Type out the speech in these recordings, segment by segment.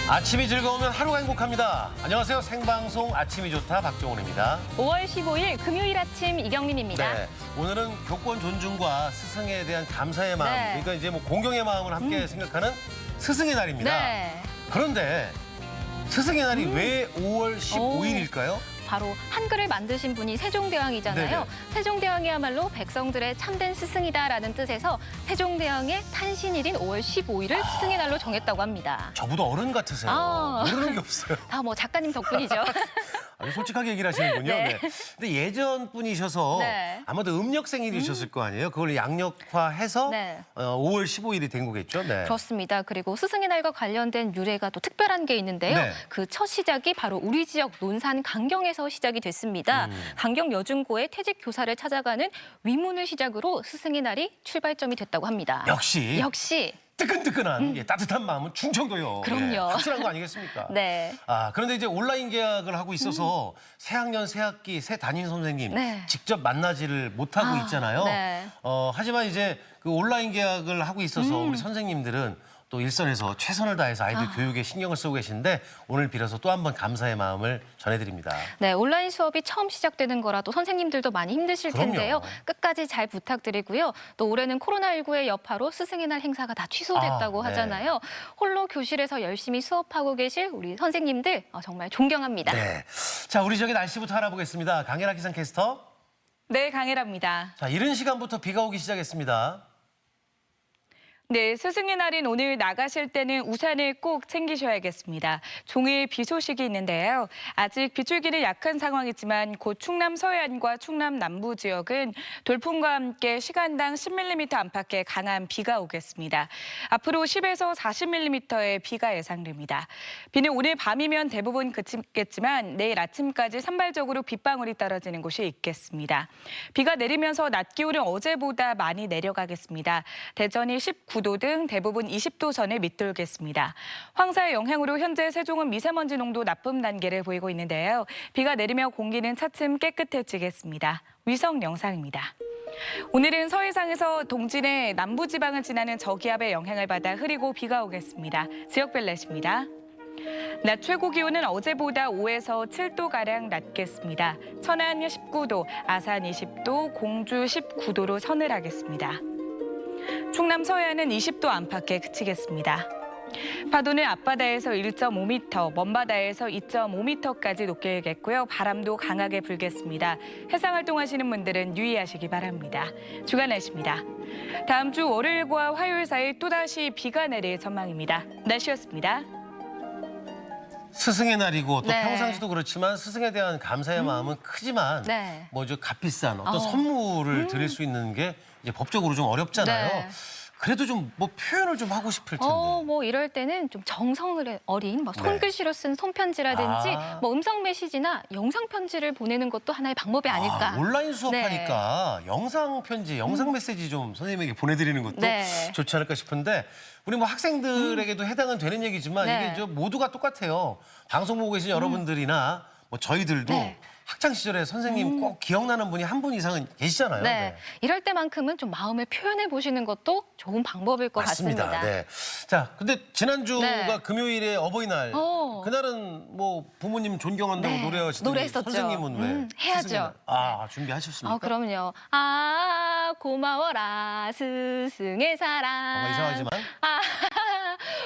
아침이 즐거우면 하루가 행복합니다. 안녕하세요. 생방송 아침이 좋다 박종훈입니다. 5월 15일 금요일 아침 이경민입니다. 네, 오늘은 교권 존중과 스승에 대한 감사의 마음, 네. 그러니까 이제 뭐 공경의 마음을 함께 생각하는 스승의 날입니다. 네. 그런데 스승의 날이 왜 5월 15일일까요? 바로 한글을 만드신 분이 세종대왕이잖아요. 네네. 세종대왕이야말로 백성들의 참된 스승이다라는 뜻에서 세종대왕의 탄신일인 5월 15일을 스승의 날로 정했다고 합니다. 저보다 어른 같으세요. 아. 모르는 게 없어요. 다 뭐 작가님 덕분이죠. 아주 솔직하게 얘기를 하시는군요. 네. 네. 근데 예전 분이셔서 네. 아마도 음력 생일이셨을 거 아니에요? 그걸 양력화해서 네. 5월 15일이 된 거겠죠? 네. 그렇습니다. 그리고 스승의 날과 관련된 유래가 또 특별한 게 있는데요. 네. 그 첫 시작이 바로 우리 지역 논산 강경에서 시작이 됐습니다. 강경 여중고의 퇴직 교사를 찾아가는 위문을 시작으로 스승의 날이 출발점이 됐다고 합니다. 역시. 뜨끈뜨끈한 따뜻한 마음은 충청도요. 그럼요. 확실한 거 아니겠습니까? 네. 그런데 이제 온라인 계약을 하고 있어서 새 학년, 새 학기, 새 담임 선생님 네. 직접 만나지를 못하고 있잖아요. 네. 하지만 이제 그 온라인 계약을 하고 있어서 우리 선생님들은 또 일선에서 최선을 다해서 아이들 교육에 신경을 쓰고 계신데 오늘 빌어서 또 한 번 감사의 마음을 전해드립니다. 네, 온라인 수업이 처음 시작되는 거라도 선생님들도 많이 힘드실 그럼요. 텐데요. 끝까지 잘 부탁드리고요. 또 올해는 코로나19의 여파로 스승의 날 행사가 다 취소됐다고 네. 하잖아요. 홀로 교실에서 열심히 수업하고 계실 우리 선생님들 정말 존경합니다. 네. 자, 우리 지역의 날씨부터 알아보겠습니다. 강혜라 기상캐스터. 네, 강혜라입니다. 자, 이른 시간부터 비가 오기 시작했습니다. 네, 스승의 날인 오늘 나가실 때는 우산을 꼭 챙기셔야겠습니다. 종일 비 소식이 있는데요. 아직 빗줄기는 약한 상황이지만 곧 충남 서해안과 충남 남부 지역은 돌풍과 함께 시간당 10mm 안팎의 강한 비가 오겠습니다. 앞으로 10에서 40mm의 비가 예상됩니다. 비는 오늘 밤이면 대부분 그치겠지만 내일 아침까지 산발적으로 빗방울이 떨어지는 곳이 있겠습니다. 비가 내리면서 낮 기온은 어제보다 많이 내려가겠습니다. 대전이 19도 등 대부분 20도 선을 밑돌겠습니다. 황사의 영향으로 현재 세종은 미세먼지 농도 나쁨 단계를 보이고 있는데요. 비가 내리며 공기는 차츰 깨끗해지겠습니다. 위성 영상입니다. 오늘은 서해상에서 동진의 남부지방을 지나는 저기압의 영향을 받아 흐리고 비가 오겠습니다. 지역별 날씨입니다. 낮 최고 기온은 어제보다 5에서 7도가량 낮겠습니다. 천안 19도, 아산 20도, 공주 19도로 서늘하겠습니다. 충남 서해안은 20도 안팎에 그치겠습니다. 파도는 앞바다에서 1.5m, 먼바다에서 2.5m까지 높겠고요. 바람도 강하게 불겠습니다. 해상 활동하시는 분들은 유의하시기 바랍니다. 주간 날씨입니다. 다음 주 월요일과 화요일 사이 또다시 비가 내릴 전망입니다. 날씨였습니다. 스승의 날이고 또 네. 평상시도 그렇지만 스승에 대한 감사의 마음은 크지만 네. 뭐저 값비싼 어떤 선물을 드릴 수 있는 게 이제 법적으로 좀 어렵잖아요. 네. 그래도 좀 뭐 표현을 좀 하고 싶을 텐데. 뭐 이럴 때는 좀 정성을 어린 손글씨로 쓴 손편지라든지 아. 뭐 음성 메시지나 영상 편지를 보내는 것도 하나의 방법이 아닐까. 온라인 수업하니까 영상 편지, 영상 메시지 좀 선생님에게 보내드리는 것도 네. 좋지 않을까 싶은데 우리 뭐 학생들에게도 해당은 되는 얘기지만 네. 이게 저 모두가 똑같아요. 방송 보고 계신 여러분들이나 뭐 저희들도 네. 학창 시절에 선생님 꼭 기억나는 분이 한 분 이상은 계시잖아요. 네. 이럴 때만큼은 좀 마음을 표현해 보시는 것도 좋은 방법일 것 맞습니다. 같습니다. 네. 자, 근데 지난주가 네. 금요일에 어버이날. 그날은 뭐 부모님 존경한다고 네. 노래하시더니 노래했었죠. 선생님은 왜? 해야죠. 스승의 날. 준비하셨습니까? 그럼요. 고마워라 스승의 사랑. 이상하지만.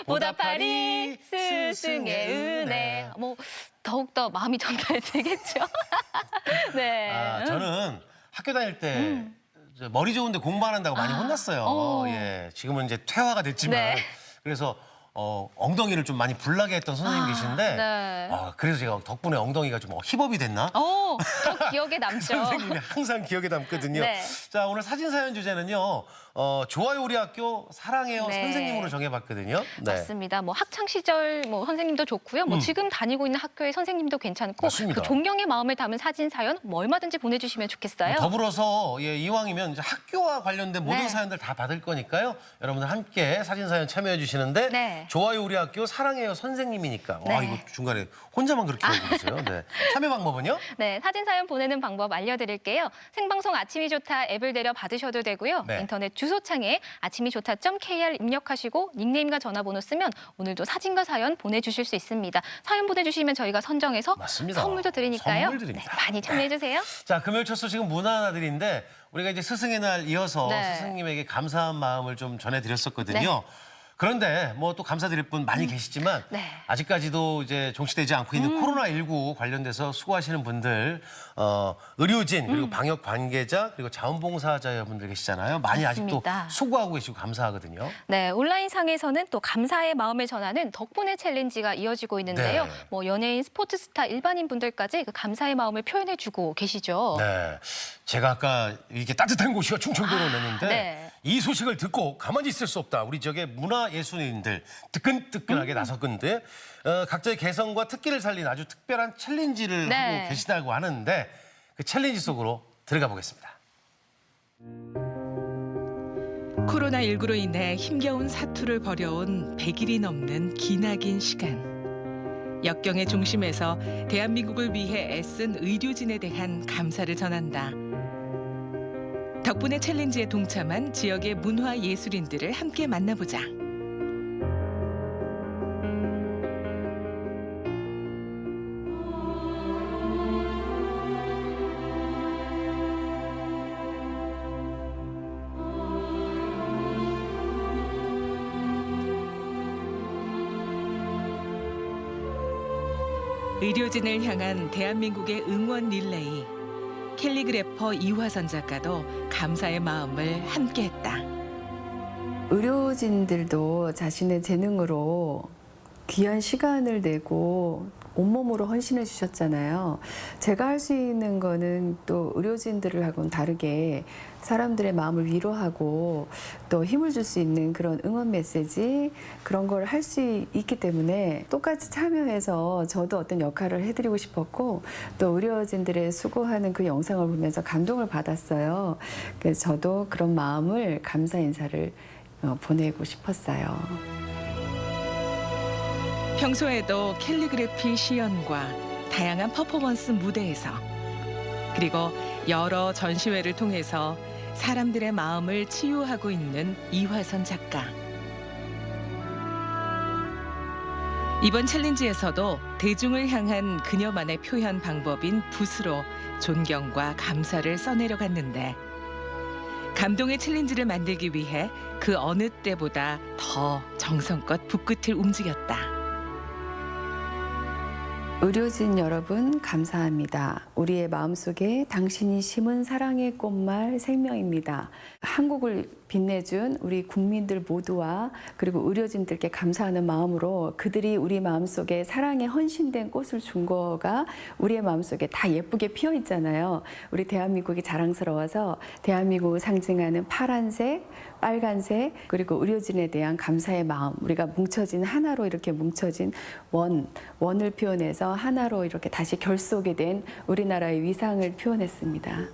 보답하리 스승의 은혜. 뭐 더욱더 마음이 전달되겠죠. 네. 저는 학교 다닐 때 저 머리 좋은데 공부 안 한다고 많이 혼났어요. 예, 지금은 이제 퇴화가 됐지만 네. 그래서 엉덩이를 좀 많이 불나게 했던 선생님 계신데 네. 그래서 제가 덕분에 엉덩이가 좀 힙업이 됐나? 더 기억에 남죠. 선생님이 항상 기억에 남거든요. 네. 자, 오늘 사진 사연 주제는요. 좋아요 우리 학교 사랑해요 네. 선생님으로 정해봤거든요. 네. 맞습니다. 뭐 학창 시절 뭐 선생님도 좋고요. 뭐 지금 다니고 있는 학교의 선생님도 괜찮고 맞습니다. 그 존경의 마음을 담은 사진 사연 뭐 얼마든지 보내주시면 좋겠어요. 더불어서 이왕이면 이제 학교와 관련된 모든 네. 사연들 다 받을 거니까요. 여러분들 함께 사진 사연 참여해 주시는데 네. 좋아요 우리 학교 사랑해요 선생님이니까. 와, 네. 이거 중간에 혼자만 그렇게 하고 계세요. 네. 참여 방법은요? 네, 사진 사연 보내는 방법 알려드릴게요. 생방송 아침이 좋다 앱을 내려 받으셔도 되고요. 네. 인터넷 주소 주소창에 아침이 좋다.kr 입력하시고 닉네임과 전화번호 쓰면 오늘도 사진과 사연 보내주실 수 있습니다. 사연 보내주시면 저희가 선정해서 맞습니다. 선물도 드리니까요. 선물 드립니다. 네, 많이 참여해주세요. 자, 금요일 첫 소식은 문화나들인데 우리가 이제 스승의 날 이어서 네. 스승님에게 감사한 마음을 좀 전해드렸었거든요. 네. 그런데 뭐 또 감사드릴 분 많이 계시지만 네. 아직까지도 이제 종식되지 않고 있는 코로나19 관련돼서 수고하시는 분들, 의료진 그리고 방역 관계자 그리고 자원봉사자 여러분들 계시잖아요. 많이 맞습니다. 아직도 수고하고 계시고 감사하거든요. 네, 온라인상에서는 또 감사의 마음을 전하는 덕분에 챌린지가 이어지고 있는데요. 네. 뭐 연예인, 스포츠스타, 일반인 분들까지 그 감사의 마음을 표현해주고 계시죠. 네, 제가 아까 이게 따뜻한 곳이가 충청도로 냈는데 네. 이 소식을 듣고 가만히 있을 수 없다. 우리 지역의 문화예술인들 뜨끈뜨끈하게 나섰건데 각자의 개성과 특기를 살린 아주 특별한 챌린지를 네. 하고 계시다고 하는데 그 챌린지 속으로 들어가 보겠습니다. 코로나19로 인해 힘겨운 사투를 벌여온 100일이 넘는 기나긴 시간. 역경의 중심에서 대한민국을 위해 애쓴 의료진에 대한 감사를 전한다. 덕분에 챌린지에 동참한 지역의 문화예술인들을 함께 만나보자. 의료진을 향한 대한민국의 응원 릴레이. 캘리그래퍼 이화선 작가도 감사의 마음을 함께했다. 의료진들도 자신의 재능으로 귀한 시간을 내고 온몸으로 헌신해 주셨잖아요. 제가 할 수 있는 거는 또 의료진들하고는 다르게 사람들의 마음을 위로하고 또 힘을 줄 수 있는 그런 응원 메시지 그런 걸 할 수 있기 때문에 똑같이 참여해서 저도 어떤 역할을 해드리고 싶었고 또 의료진들의 수고하는 그 영상을 보면서 감동을 받았어요. 그래서 저도 그런 마음을 감사 인사를 보내고 싶었어요. 평소에도 캘리그래피 시연과 다양한 퍼포먼스 무대에서 그리고 여러 전시회를 통해서 사람들의 마음을 치유하고 있는 이화선 작가. 이번 챌린지에서도 대중을 향한 그녀만의 표현 방법인 붓으로 존경과 감사를 써내려 갔는데 감동의 챌린지를 만들기 위해 그 어느 때보다 더 정성껏 붓끝을 움직였다. 의료진 여러분 감사합니다. 우리의 마음속에 당신이 심은 사랑의 꽃말 생명입니다. 한국을 빛내준 우리 국민들 모두와 그리고 의료진들께 감사하는 마음으로 그들이 우리 마음속에 사랑에 헌신된 꽃을 준 거가 우리의 마음속에 다 예쁘게 피어 있잖아요. 우리 대한민국이 자랑스러워서 대한민국을 상징하는 파란색, 빨간색 그리고 의료진에 대한 감사의 마음 우리가 뭉쳐진 하나로 이렇게 뭉쳐진 원을 표현해서 하나로 이렇게 다시 결속이 된 우리나라의 위상을 표현했습니다.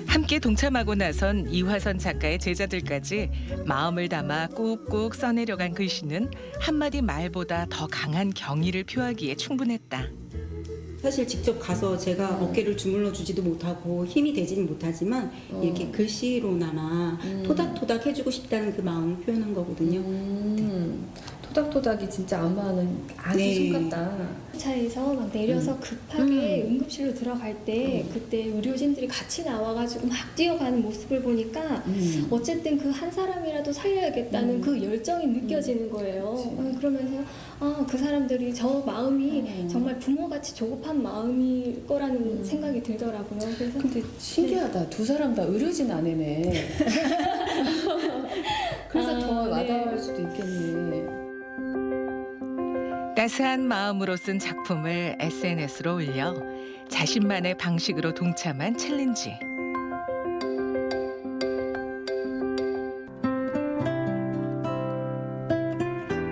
함께 동참하고 나선 이화선 작가의 제자들까지 마음을 담아 꾹꾹 써내려간 글씨는 한마디 말보다 더 강한 경의를 표하기에 충분했다. 사실 직접 가서 제가 어깨를 주물러 주지도 못하고 힘이 되지는 못하지만 이렇게 글씨로나마 토닥토닥 해주고 싶다는 그 마음을 표현한 거거든요. 토닥토닥이 진짜 아마는 아기 네. 손 같다. 차에서 막 내려서 급하게 응급실로 들어갈 때 그때 의료진들이 같이 나와가지고 막 뛰어가는 모습을 보니까 어쨌든 그 한 사람이라도 살려야겠다는 그 열정이 느껴지는 거예요. 그러면서 그 사람들이 저 마음이 정말 부모같이 조급한 마음일 거라는 생각이 들더라고요. 그래서 근데 신기하다. 두 사람 다 의료진 아내네. 그래서 더 와닿을 수도 있겠네. 따스한 마음으로 쓴 작품을 SNS로 올려 자신만의 방식으로 동참한 챌린지.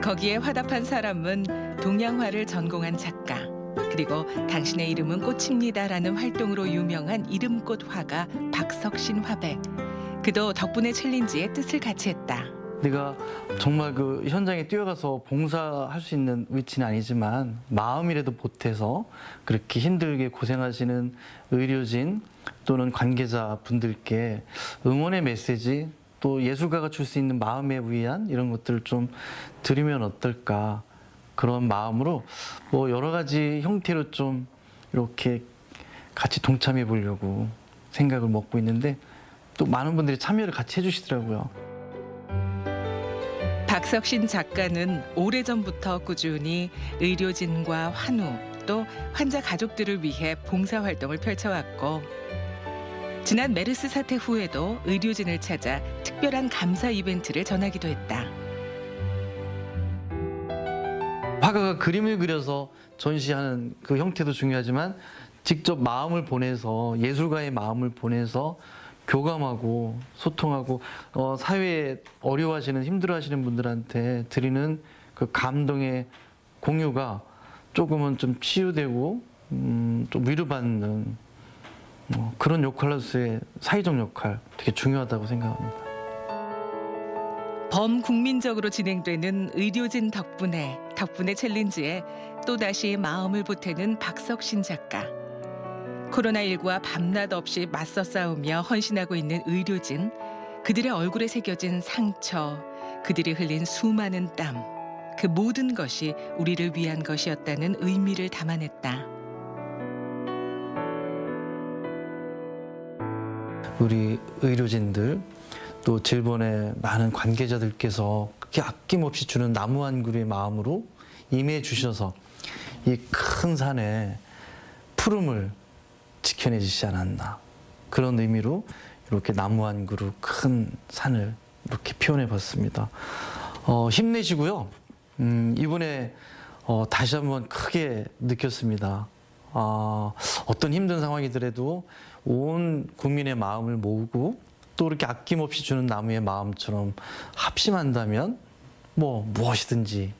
거기에 화답한 사람은 동양화를 전공한 작가, 그리고 당신의 이름은 꽃입니다라는 활동으로 유명한 이름꽃 화가 박석신 화백. 그도 덕분에 챌린지의 뜻을 같이 했다. 내가 정말 그 현장에 뛰어가서 봉사할 수 있는 위치는 아니지만 마음이라도 보태서 그렇게 힘들게 고생하시는 의료진 또는 관계자 분들께 응원의 메시지 또 예술가가 줄 수 있는 마음의 위안 이런 것들을 좀 드리면 어떨까 그런 마음으로 뭐 여러 가지 형태로 좀 이렇게 같이 동참해 보려고 생각을 먹고 있는데 또 많은 분들이 참여를 같이 해주시더라고요. 박석신 작가는 오래전부터 꾸준히 의료진과 환우 또 환자 가족들을 위해 봉사활동을 펼쳐왔고 지난 메르스 사태 후에도 의료진을 찾아 특별한 감사 이벤트를 전하기도 했다. 화가가 그림을 그려서 전시하는 그 형태도 중요하지만 직접 마음을 보내서 예술가의 마음을 보내서 교감하고 소통하고 사회에 어려워하시는 힘들어하시는 분들한테 드리는 그 감동의 공유가 조금은 좀 치유되고 좀 위로받는 그런 역할로서의 사회적 역할 되게 중요하다고 생각합니다. 범국민적으로 진행되는 의료진 덕분에 챌린지에 또다시 마음을 보태는 박석신 작가. 코로나19와 밤낮 없이 맞서 싸우며 헌신하고 있는 의료진, 그들의 얼굴에 새겨진 상처, 그들이 흘린 수많은 땀, 그 모든 것이 우리를 위한 것이었다는 의미를 담아냈다. 우리 의료진들 또 질본의 많은 관계자들께서 그렇게 아낌없이 주는 나무 한 그루의 마음으로 임해 주셔서 이 큰 산에 푸름을 지켜내 주시지 않았나 그런 의미로 이렇게 나무 한 그루 큰 산을 이렇게 표현해 봤습니다. 힘내시고요. 이번에 다시 한번 크게 느꼈습니다. 어떤 힘든 상황이더라도 온 국민의 마음을 모으고 또 이렇게 아낌없이 주는 나무의 마음처럼 합심한다면 무엇이든지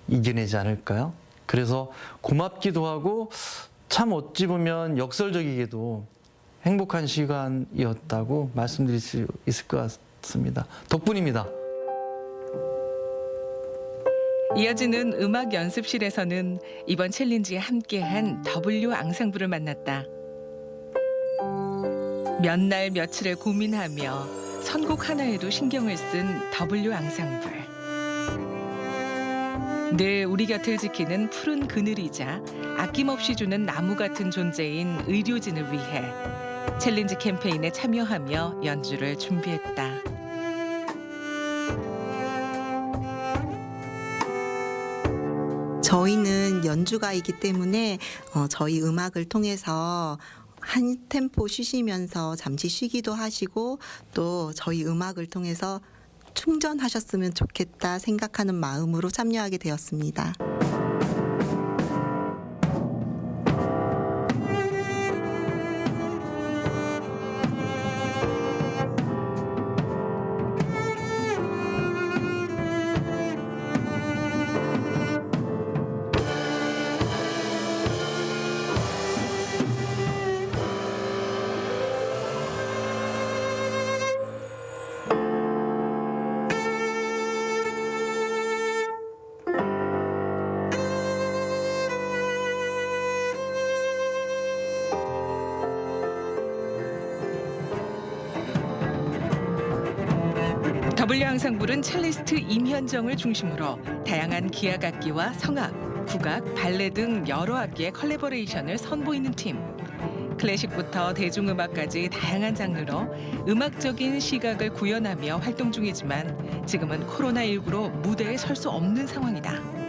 이겨내지 않을까요? 그래서 고맙기도 하고 참 어찌 보면 역설적이게도 행복한 시간이었다고 말씀드릴 수 있을 것 같습니다. 덕분입니다. 이어지는 음악 연습실에서는 이번 챌린지에 함께한 W 앙상블을 만났다. 몇 날 며칠을 고민하며 선곡 하나에도 신경을 쓴 W 앙상블. 늘 우리 곁을 지키는 푸른 그늘이자 아낌없이 주는 나무 같은 존재인 의료진을 위해 챌린지 캠페인에 참여하며 연주를 준비했다. 저희는 연주가이기 때문에 저희 음악을 통해서 한 템포 쉬시면서 잠시 쉬기도 하시고 또 저희 음악을 통해서 충전하셨으면 좋겠다 생각하는 마음으로 참여하게 되었습니다. W 앙상블은 첼리스트 임현정을 중심으로 다양한 기악 악기와 성악, 국악, 발레 등 여러 악기의 컬래버레이션을 선보이는 팀. 클래식부터 대중음악까지 다양한 장르로 음악적인 시각을 구현하며 활동 중이지만 지금은 코로나19로 무대에 설 수 없는 상황이다.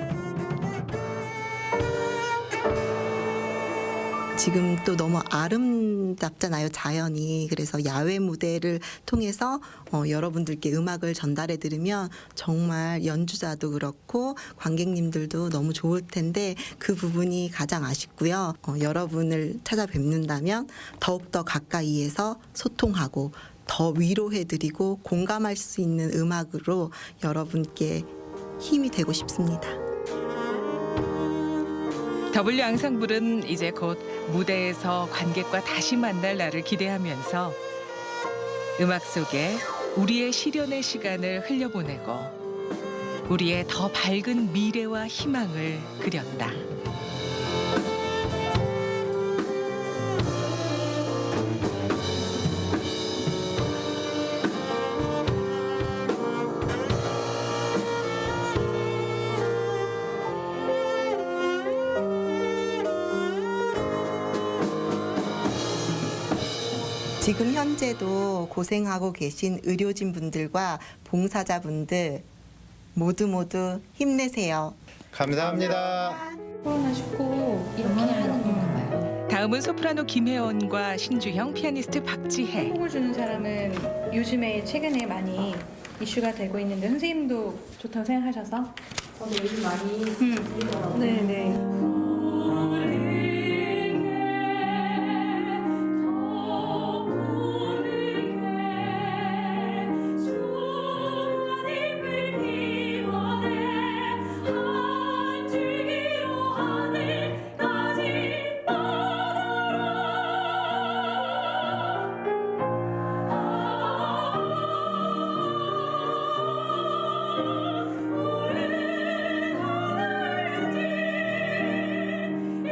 지금 또 너무 아름답잖아요, 자연이. 그래서 야외 무대를 통해서 여러분들께 음악을 전달해 드리면 정말 연주자도 그렇고 관객님들도 너무 좋을 텐데 그 부분이 가장 아쉽고요. 여러분을 찾아뵙는다면 더욱더 가까이에서 소통하고 더 위로해 드리고 공감할 수 있는 음악으로 여러분께 힘이 되고 싶습니다. W 앙상블은 이제 곧 무대에서 관객과 다시 만날 날을 기대하면서 음악 속에 우리의 시련의 시간을 흘려보내고 우리의 더 밝은 미래와 희망을 그렸다. 지금 현재도 고생하고 계신 의료진 분들과 봉사자분들 모두 힘내세요. 감사합니다. 코로나19 이렇게 하는 건가 봐요. 다음은 소프라노 김혜원과 신주형 피아니스트 박지혜. 호흡을 주는 사람은 요즘에 최근에 많이 이슈가 되고 있는데 선생님도 좋다고 생각하셔서 요즘 많이 들리더라고요. 네네.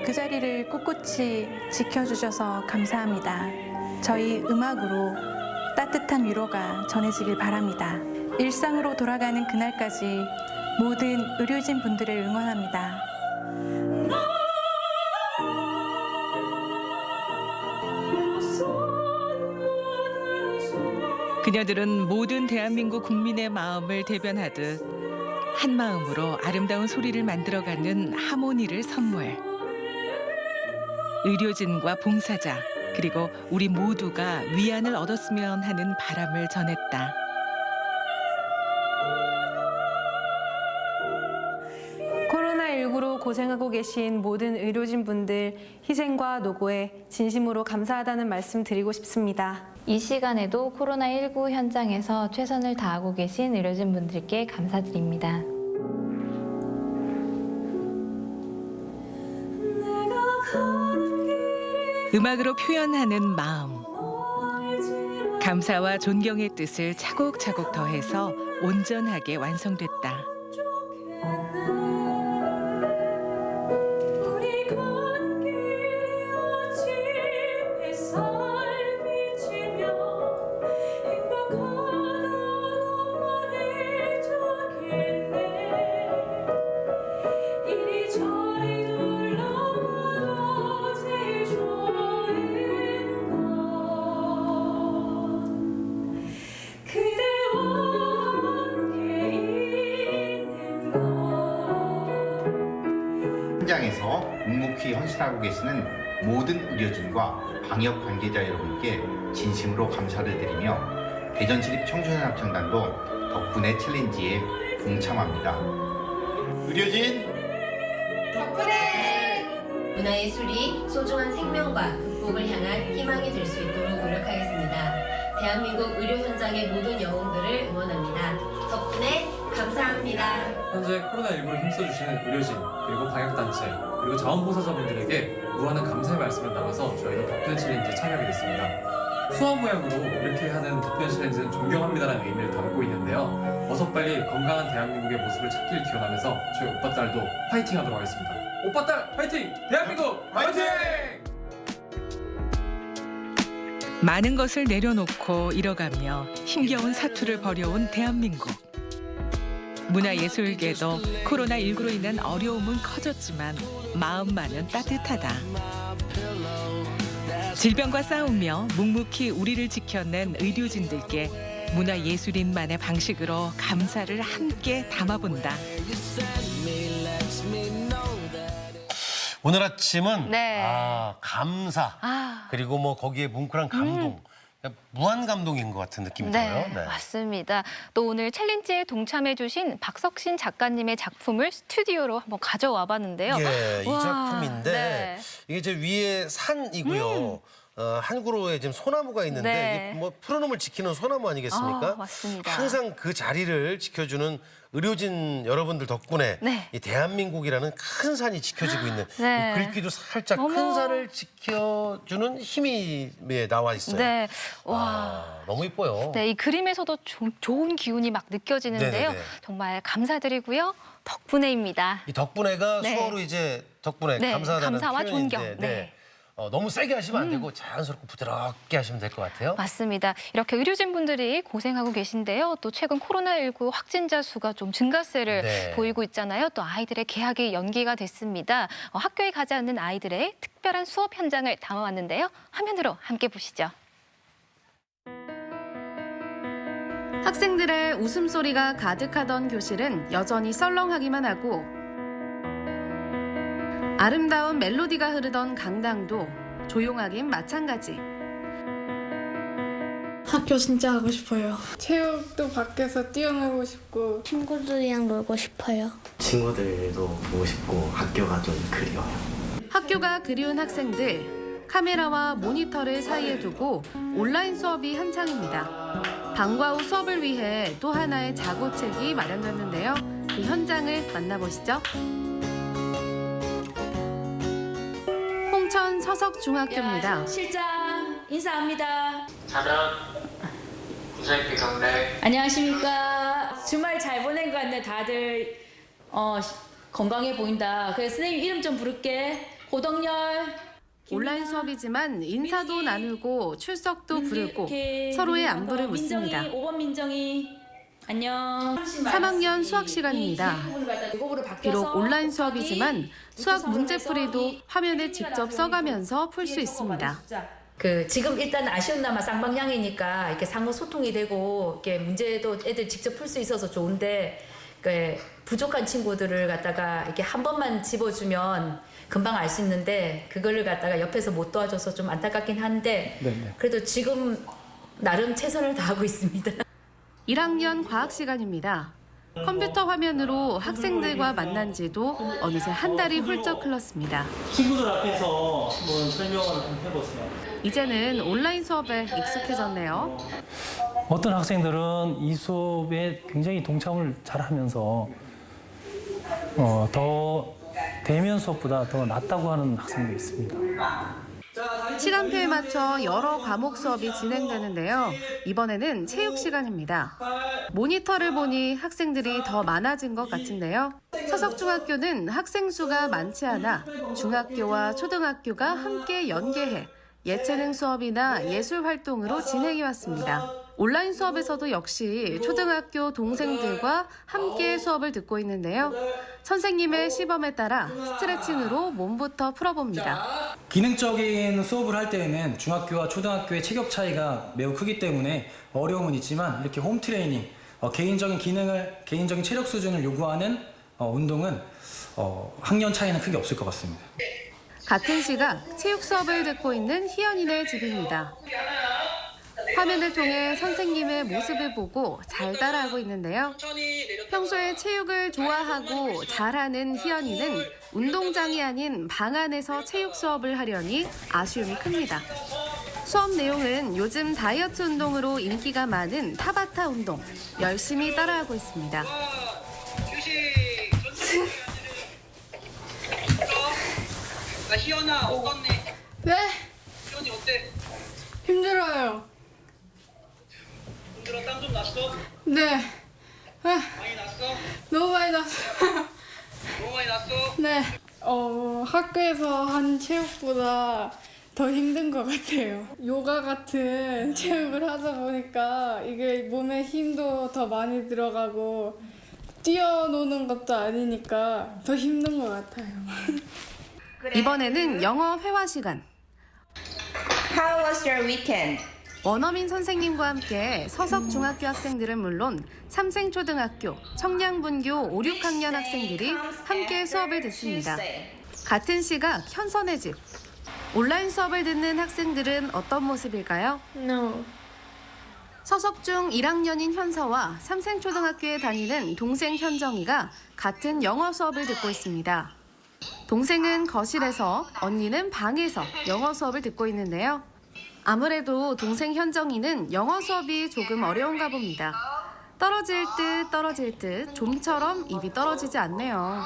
그 자리를 꿋꿋이 지켜주셔서 감사합니다. 저희 음악으로 따뜻한 위로가 전해지길 바랍니다. 일상으로 돌아가는 그날까지 모든 의료진 분들을 응원합니다. 그녀들은 모든 대한민국 국민의 마음을 대변하듯 한 마음으로 아름다운 소리를 만들어가는 하모니를 선물. 의료진과 봉사자 그리고 우리 모두가 위안을 얻었으면 하는 바람을 전했다. 코로나19로 고생하고 계신 모든 의료진 분들 희생과 노고에 진심으로 감사하다는 말씀 드리고 싶습니다. 이 시간에도 코로나19 현장에서 최선을 다하고 계신 의료진 분들께 감사드립니다. 음악으로 표현하는 마음. 감사와 존경의 뜻을 차곡차곡 더해서 온전하게 완성됐다. 현장에서 묵묵히 헌신하고 계시는 모든 의료진과 방역 관계자 여러분께 진심으로 감사를 드리며 대전시립 청소년합창단도 덕분에 챌린지에 동참합니다. 의료진 덕분에 문화예술이 소중한 생명과 극복을 향한 희망이 될 수 있도록 노력하겠습니다. 대한민국 의료 현장의 모든 영웅들을 응원합니다. 덕분에 감사합니다. 현재 코로나19를 힘써주시는 의료진, 그리고 방역단체, 그리고 자원봉사자분들에게 무한한 감사의 말씀을 담아서 저희가 덕분에 챌린지에 참여하게 됐습니다. 수화 모양으로 이렇게 하는 덕분에 챌린지는 존경합니다라는 의미를 담고 있는데요. 어서 빨리 건강한 대한민국의 모습을 찾길 기원하면서 저희 오빠딸도 파이팅 하도록 하겠습니다. 오빠딸 파이팅! 대한민국 파이팅! 많은 것을 내려놓고 잃어가며 힘겨운 사투를 벌여온 대한민국. 문화예술계도 코로나19로 인한 어려움은 커졌지만 마음만은 따뜻하다. 질병과 싸우며 묵묵히 우리를 지켜낸 의료진들께 문화예술인만의 방식으로 감사를 함께 담아본다. 오늘 아침은 네. 감사 그리고 뭐 거기에 뭉클한 감동 무한 감동인 것 같은 느낌이 들어요. 네, 맞습니다. 또 오늘 챌린지에 동참해주신 박석신 작가님의 작품을 스튜디오로 한번 가져와 봤는데요. 예, 이 와, 작품인데 네. 이게 제 위에 산이고요. 한그루에 지금 소나무가 있는데 네. 이게 뭐 푸른 놈을 지키는 소나무 아니겠습니까? 맞습니다. 항상 그 자리를 지켜주는 의료진 여러분들 덕분에 네. 이 대한민국이라는 큰 산이 지켜지고 있는 네. 이 글귀도 살짝 어머. 큰 산을 지켜주는 힘이 나와 있어요. 네. 와. 아, 너무 이뻐요. 네, 이 그림에서도 좋은 기운이 막 느껴지는데요. 네네네. 정말 감사드리고요. 덕분에입니다. 이 덕분에가 네. 수어로 이제 덕분에 네, 감사하다는 감사와 표현인데 존경. 네. 너무 세게 하시면 안 되고 자연스럽고 부드럽게 하시면 될 것 같아요. 맞습니다. 이렇게 의료진분들이 고생하고 계신데요. 또 최근 코로나19 확진자 수가 좀 증가세를 네. 보이고 있잖아요. 또 아이들의 개학이 연기가 됐습니다. 학교에 가지 않는 아이들의 특별한 수업 현장을 담아왔는데요. 화면으로 함께 보시죠. 학생들의 웃음소리가 가득하던 교실은 여전히 썰렁하기만 하고 아름다운 멜로디가 흐르던 강당도 조용하긴 마찬가지. 학교 진짜 가고 싶어요. 체육도 밖에서 뛰어놀고 싶고 친구들이랑 놀고 싶어요. 친구들도 보고 싶고 학교가 좀 그리워요. 학교가 그리운 학생들, 카메라와 모니터를 사이에 두고 온라인 수업이 한창입니다. 방과 후 수업을 위해 또 하나의 자고책이 마련됐는데요. 그 현장을 만나보시죠. 홍천 서석중학교입니다. 실장 인사합니다. 차렷. 구사학교 경례. 안녕하십니까. 주말 잘 보낸 것 같네. 다들 건강해 보인다. 그래서 선생님 이름 좀 부를게. 고덕열. 온라인 수업이지만 인사도 나누고 출석도 부르고 서로의 안부를 묻습니다. 5번 민정이. 안녕. 3학년 수학 시간입니다. 비록 온라인 수업이지만 수학 문제풀이도 화면에 직접 써가면서 풀 수 있습니다. 지금 일단 아쉬운나마 쌍방향이니까 이렇게 상호 소통이 되고 이렇게 문제도 애들 직접 풀 수 있어서 좋은데 부족한 친구들을 갖다가 이렇게 한 번만 집어주면 금방 알 수 있는데 그거를 갖다가 옆에서 못 도와줘서 좀 안타깝긴 한데 그래도 지금 나름 최선을 다하고 있습니다. 1학년 과학 시간입니다. 컴퓨터 화면으로 학생들과 만난 지도 어느새 한 달이 훌쩍 흘렀습니다. 친구들 앞에서 한번 설명을 좀 해보세요. 이제는 온라인 수업에 익숙해졌네요. 어떤 학생들은 이 수업에 굉장히 동참을 잘하면서 더 대면 수업보다 더 낫다고 하는 학생도 있습니다. 시간표에 맞춰 여러 과목 수업이 진행되는데요. 이번에는 체육 시간입니다. 모니터를 보니 학생들이 더 많아진 것 같은데요. 서석중학교는 학생 수가 많지 않아 중학교와 초등학교가 함께 연계해 예체능 수업이나 예술 활동으로 진행해 왔습니다. 온라인 수업에서도 역시 초등학교 동생들과 함께 수업을 듣고 있는데요. 선생님의 시범에 따라 스트레칭으로 몸부터 풀어봅니다. 기능적인 수업을 할 때에는 중학교와 초등학교의 체격 차이가 매우 크기 때문에 어려움은 있지만 이렇게 홈 트레이닝, 개인적인 체력 수준을 요구하는 운동은 학년 차이는 크게 없을 것 같습니다. 같은 시각 체육 수업을 듣고 있는 희연이네 집입니다. 화면을 통해 선생님의 모습을 보고 잘 따라하고 있는데요. 평소에 체육을 좋아하고 잘하는 희연이는 운동장이 아닌 방 안에서 체육 수업을 하려니 아쉬움이 큽니다. 수업 내용은 요즘 다이어트 운동으로 인기가 많은 타바타 운동. 열심히 따라하고 있습니다. 희연아 어떻네? 네? 희연이 어때? 힘들어요. 힘들어? 땀 좀 났어? 네. 많이 났어? 너무 많이 났어요. 너무 많이 났어? 네. 학교에서 한 체육보다 더 힘든 것 같아요. 요가 같은 체육을 하다 보니까 이게 몸에 힘도 더 많이 들어가고 뛰어노는 것도 아니니까 더 힘든 것 같아요. 이번에는 영어 회화 시간. How was your weekend? 원어민 선생님과 함께 서석중학교 학생들은 물론 삼생초등학교, 청량분교 5, 6학년 학생들이 함께 수업을 듣습니다. 같은 시각 현선의 집. 온라인 수업을 듣는 학생들은 어떤 모습일까요? No. 서석중 1학년인 현서와 삼생초등학교에 다니는 동생 현정이가 같은 영어 수업을 듣고 있습니다. 동생은 거실에서, 언니는 방에서 영어 수업을 듣고 있는데요. 아무래도 동생 현정이는 영어 수업이 조금 어려운가 봅니다. 떨어질 듯 좀처럼 입이 떨어지지 않네요.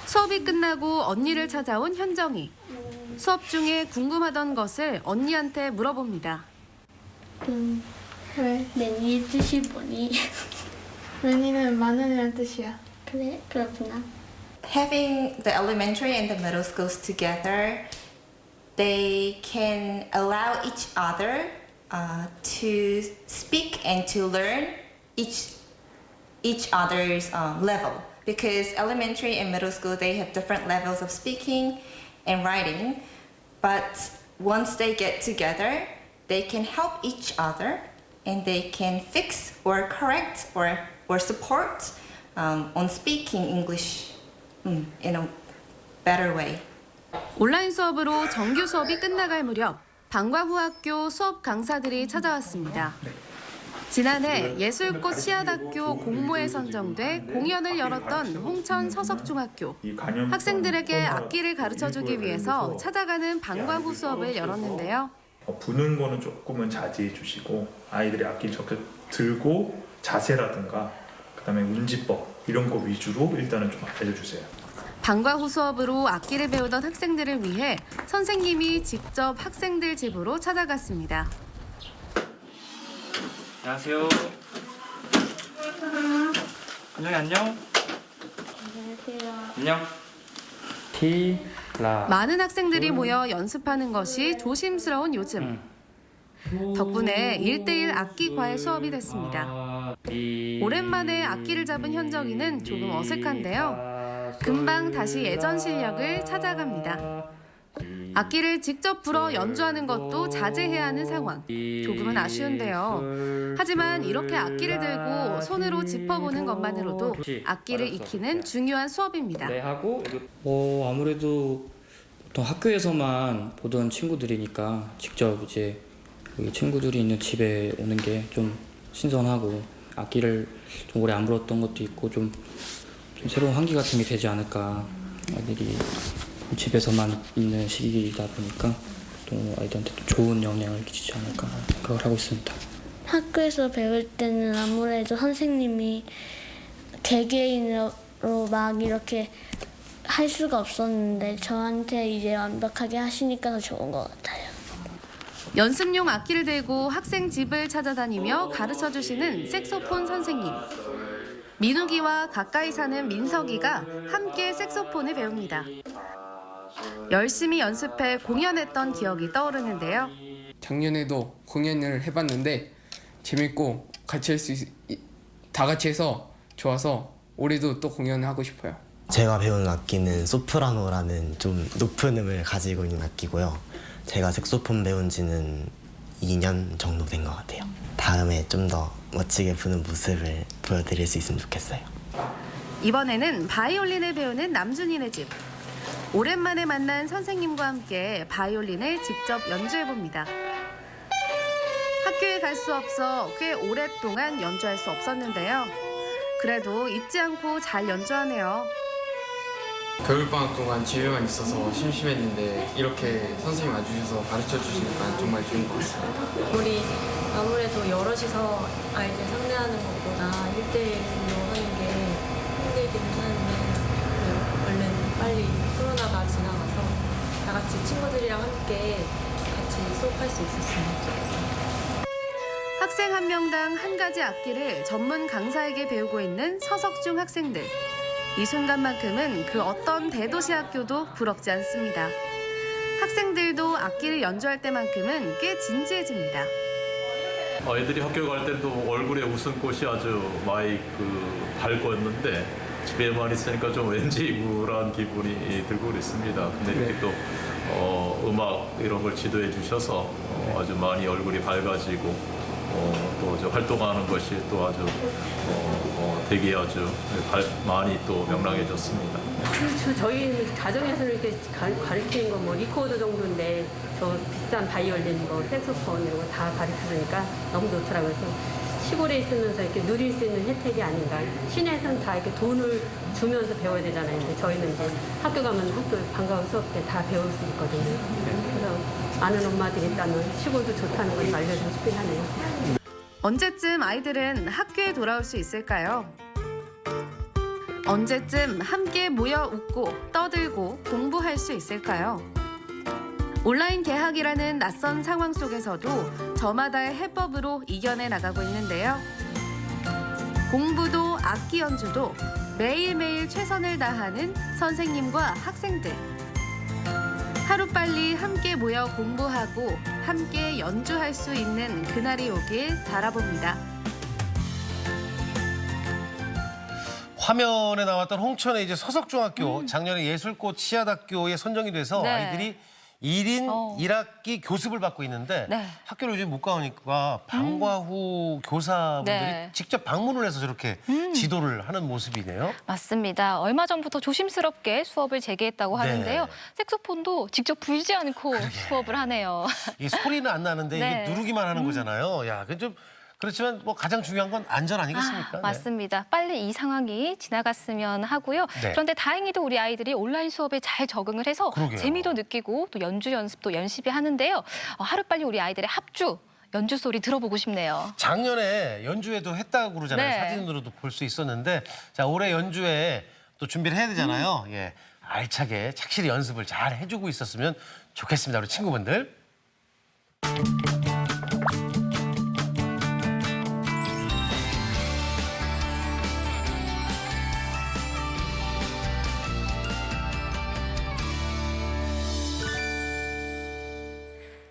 수업이 끝나고 언니를 찾아온 현정이. 수업 중에 궁금하던 것을 언니한테 물어봅니다. 왜? 매니의 뜻이 뭐니? 매니는 많은이란 뜻이야. 그래, 그렇구나. Having the elementary and the middle schools together, they can allow each other to speak and to learn each other's level. Because elementary and middle school, they have different levels of speaking and writing. But once they get together, they can help each other and they can fix or correct or support on speaking English in a better way. 온라인 수업으로 정규 수업이 끝나갈 무렵 방과후학교 수업 강사들이 찾아왔습니다. 지난해 예술꽃 시아학교 공모에 선정돼 공연을 열었던 홍천 서석중학교. 학생들에게 악기를 가르쳐주기 위해서 찾아가는 방과후 수업을 열었는데요. 부는 거는 조금은 자제해 주시고 아이들이 악기를 적극 들고 자세라든가 그다음에 운지법 이런 거 위주로 일단은 좀 알려주세요. 방과후 수업으로 악기를 배우던 학생들을 위해 선생님이 직접 학생들 집으로 찾아갔습니다. 안녕하세요. 안녕. 안녕하세요. 안녕. 많은 학생들이 모여 연습하는 것이 조심스러운 요즘. 덕분에 1:1 악기 과외 수업이 됐습니다. 오랜만에 악기를 잡은 현정이는 조금 어색한데요. 금방 다시 예전 실력을 찾아갑니다. 악기를 직접 불어 연주하는 것도 자제해야 하는 상황. 조금은 아쉬운데요. 하지만 이렇게 악기를 들고 손으로 짚어보는 것만으로도 악기를 익히는 중요한 수업입니다. 아무래도 보통 학교에서만 보던 친구들이니까 직접 이제 친구들이 있는 집에 오는 게 좀 신선하고 악기를 좀 오래 안 불었던 것도 있고 좀 새로운 환기 같은 게 되지 않을까. 아이들이 집에서만 있는 시기이다 보니까 또 아이들한테 또 좋은 영향을 끼치지 않을까 생각을 하고 있습니다. 학교에서 배울 때는 아무래도 선생님이 개개인으로 막 이렇게 할 수가 없었는데 저한테 이제 완벽하게 하시니까 더 좋은 것 같아요. 연습용 악기를 들고 학생 집을 찾아다니며 가르쳐주시는 색소폰 선생님. 민욱이와 가까이 사는 민석이가 함께 색소폰을 배웁니다. 열심히 연습해 공연했던 기억이 떠오르는데요. 작년에도 공연을 해봤는데 재밌고 다 같이 해서 좋아서 올해도 또 공연을 하고 싶어요. 제가 배우는 악기는 소프라노라는 좀 높은 음을 가지고 있는 악기고요. 제가 색소폰 배운 지는 2년 정도 된 것 같아요. 다음에 좀 더 멋지게 부는 모습을 보여드릴 수 있으면 좋겠어요. 이번에는 바이올린을 배우는 남준이네 집. 오랜만에 만난 선생님과 함께 바이올린을 직접 연주해봅니다. 학교에 갈 수 없어 꽤 오랫동안 연주할 수 없었는데요. 그래도 잊지 않고 잘 연주하네요. 겨울방학 동안 집에만 있어서 심심했는데 이렇게 선생님 와주셔서 가르쳐 주시니까 정말 좋은 것 같습니다. 우리 아무래도 여럿이서 아이들 상대하는 것보다 1대1로 하는 게 힘들기는 하는데 얼른 빨리 코로나가 지나가서 다 같이 친구들이랑 함께 같이 수업할 수 있었으면 좋겠습니다. 학생 한 명당 한 가지 악기를 전문 강사에게 배우고 있는 서석중 학생들. 이 순간만큼은 그 어떤 대도시 학교도 부럽지 않습니다. 학생들도 악기를 연주할 때만큼은 꽤 진지해집니다. 애들이 학교 갈 때도 얼굴에 웃음꽃이 아주 많이 밝았는데 집에만 있으니까 좀 왠지 우울한 기분이 들고 그랬습니다. 근데 이렇게 또 음악 이런 걸 지도해 주셔서 아주 많이 얼굴이 밝아지고 또 활동하는 것이 또 아주 되게 아주 많이 또 명랑해졌습니다. 그렇죠. 저희 가정에서 이렇게 가르치는 건 뭐 리코더 정도인데 저 비싼 바이올린, 색소폰 이런 거 다 가르쳐주니까 너무 좋더라고요. 그래서 시골에 있으면서 이렇게 누릴 수 있는 혜택이 아닌가. 시내에서는 다 이렇게 돈을 주면서 배워야 되잖아요. 근데 저희는 이제 학교 가면 학교 방과후 수업 때 다 배울 수 있거든요. 그래서 아는 엄마들이 있다면 시골도 좋다는 걸 좀 알려주고 싶긴 하네요. 언제쯤 아이들은 학교에 돌아올 수 있을까요? 언제쯤 함께 모여 웃고 떠들고 공부할 수 있을까요? 온라인 개학이라는 낯선 상황 속에서도 저마다의 해법으로 이겨내 나가고 있는데요. 공부도 악기 연주도 매일매일 최선을 다하는 선생님과 학생들. 하루빨리 함께 모여 공부하고 함께 연주할 수 있는 그날이 오길 바라봅니다. 화면에 나왔던 홍천의 이제 서석중학교 작년에 예술꽃 시아학교에 선정이 돼서 네. 아이들이 1인 1학기 교습을 받고 있는데 네. 학교를 요즘 못 가니까 방과후 교사분들이 네. 직접 방문을 해서 저렇게 지도를 하는 모습이네요. 맞습니다. 얼마 전부터 조심스럽게 수업을 재개했다고 하는데요. 네. 색소폰도 직접 불지 않고 수업을 하네요. 이 소리는 안 나는데 네. 이게 누르기만 하는 거잖아요. 야, 그 좀 그렇지만 뭐 가장 중요한 건 안전 아니겠습니까? 맞습니다. 빨리 이 상황이 지나갔으면 하고요. 네. 그런데 다행히도 우리 아이들이 온라인 수업에 잘 적응을 해서 그러게요. 재미도 느끼고 또 연주 연습도 열심히 하는데요. 하루빨리 우리 아이들의 합주, 연주 소리 들어보고 싶네요. 작년에 연주회도 했다고 그러잖아요. 네. 사진으로도 볼 수 있었는데 자 올해 연주회 또 준비를 해야 되잖아요. 예, 알차게 착실히 연습을 잘 해주고 있었으면 좋겠습니다. 우리 친구분들.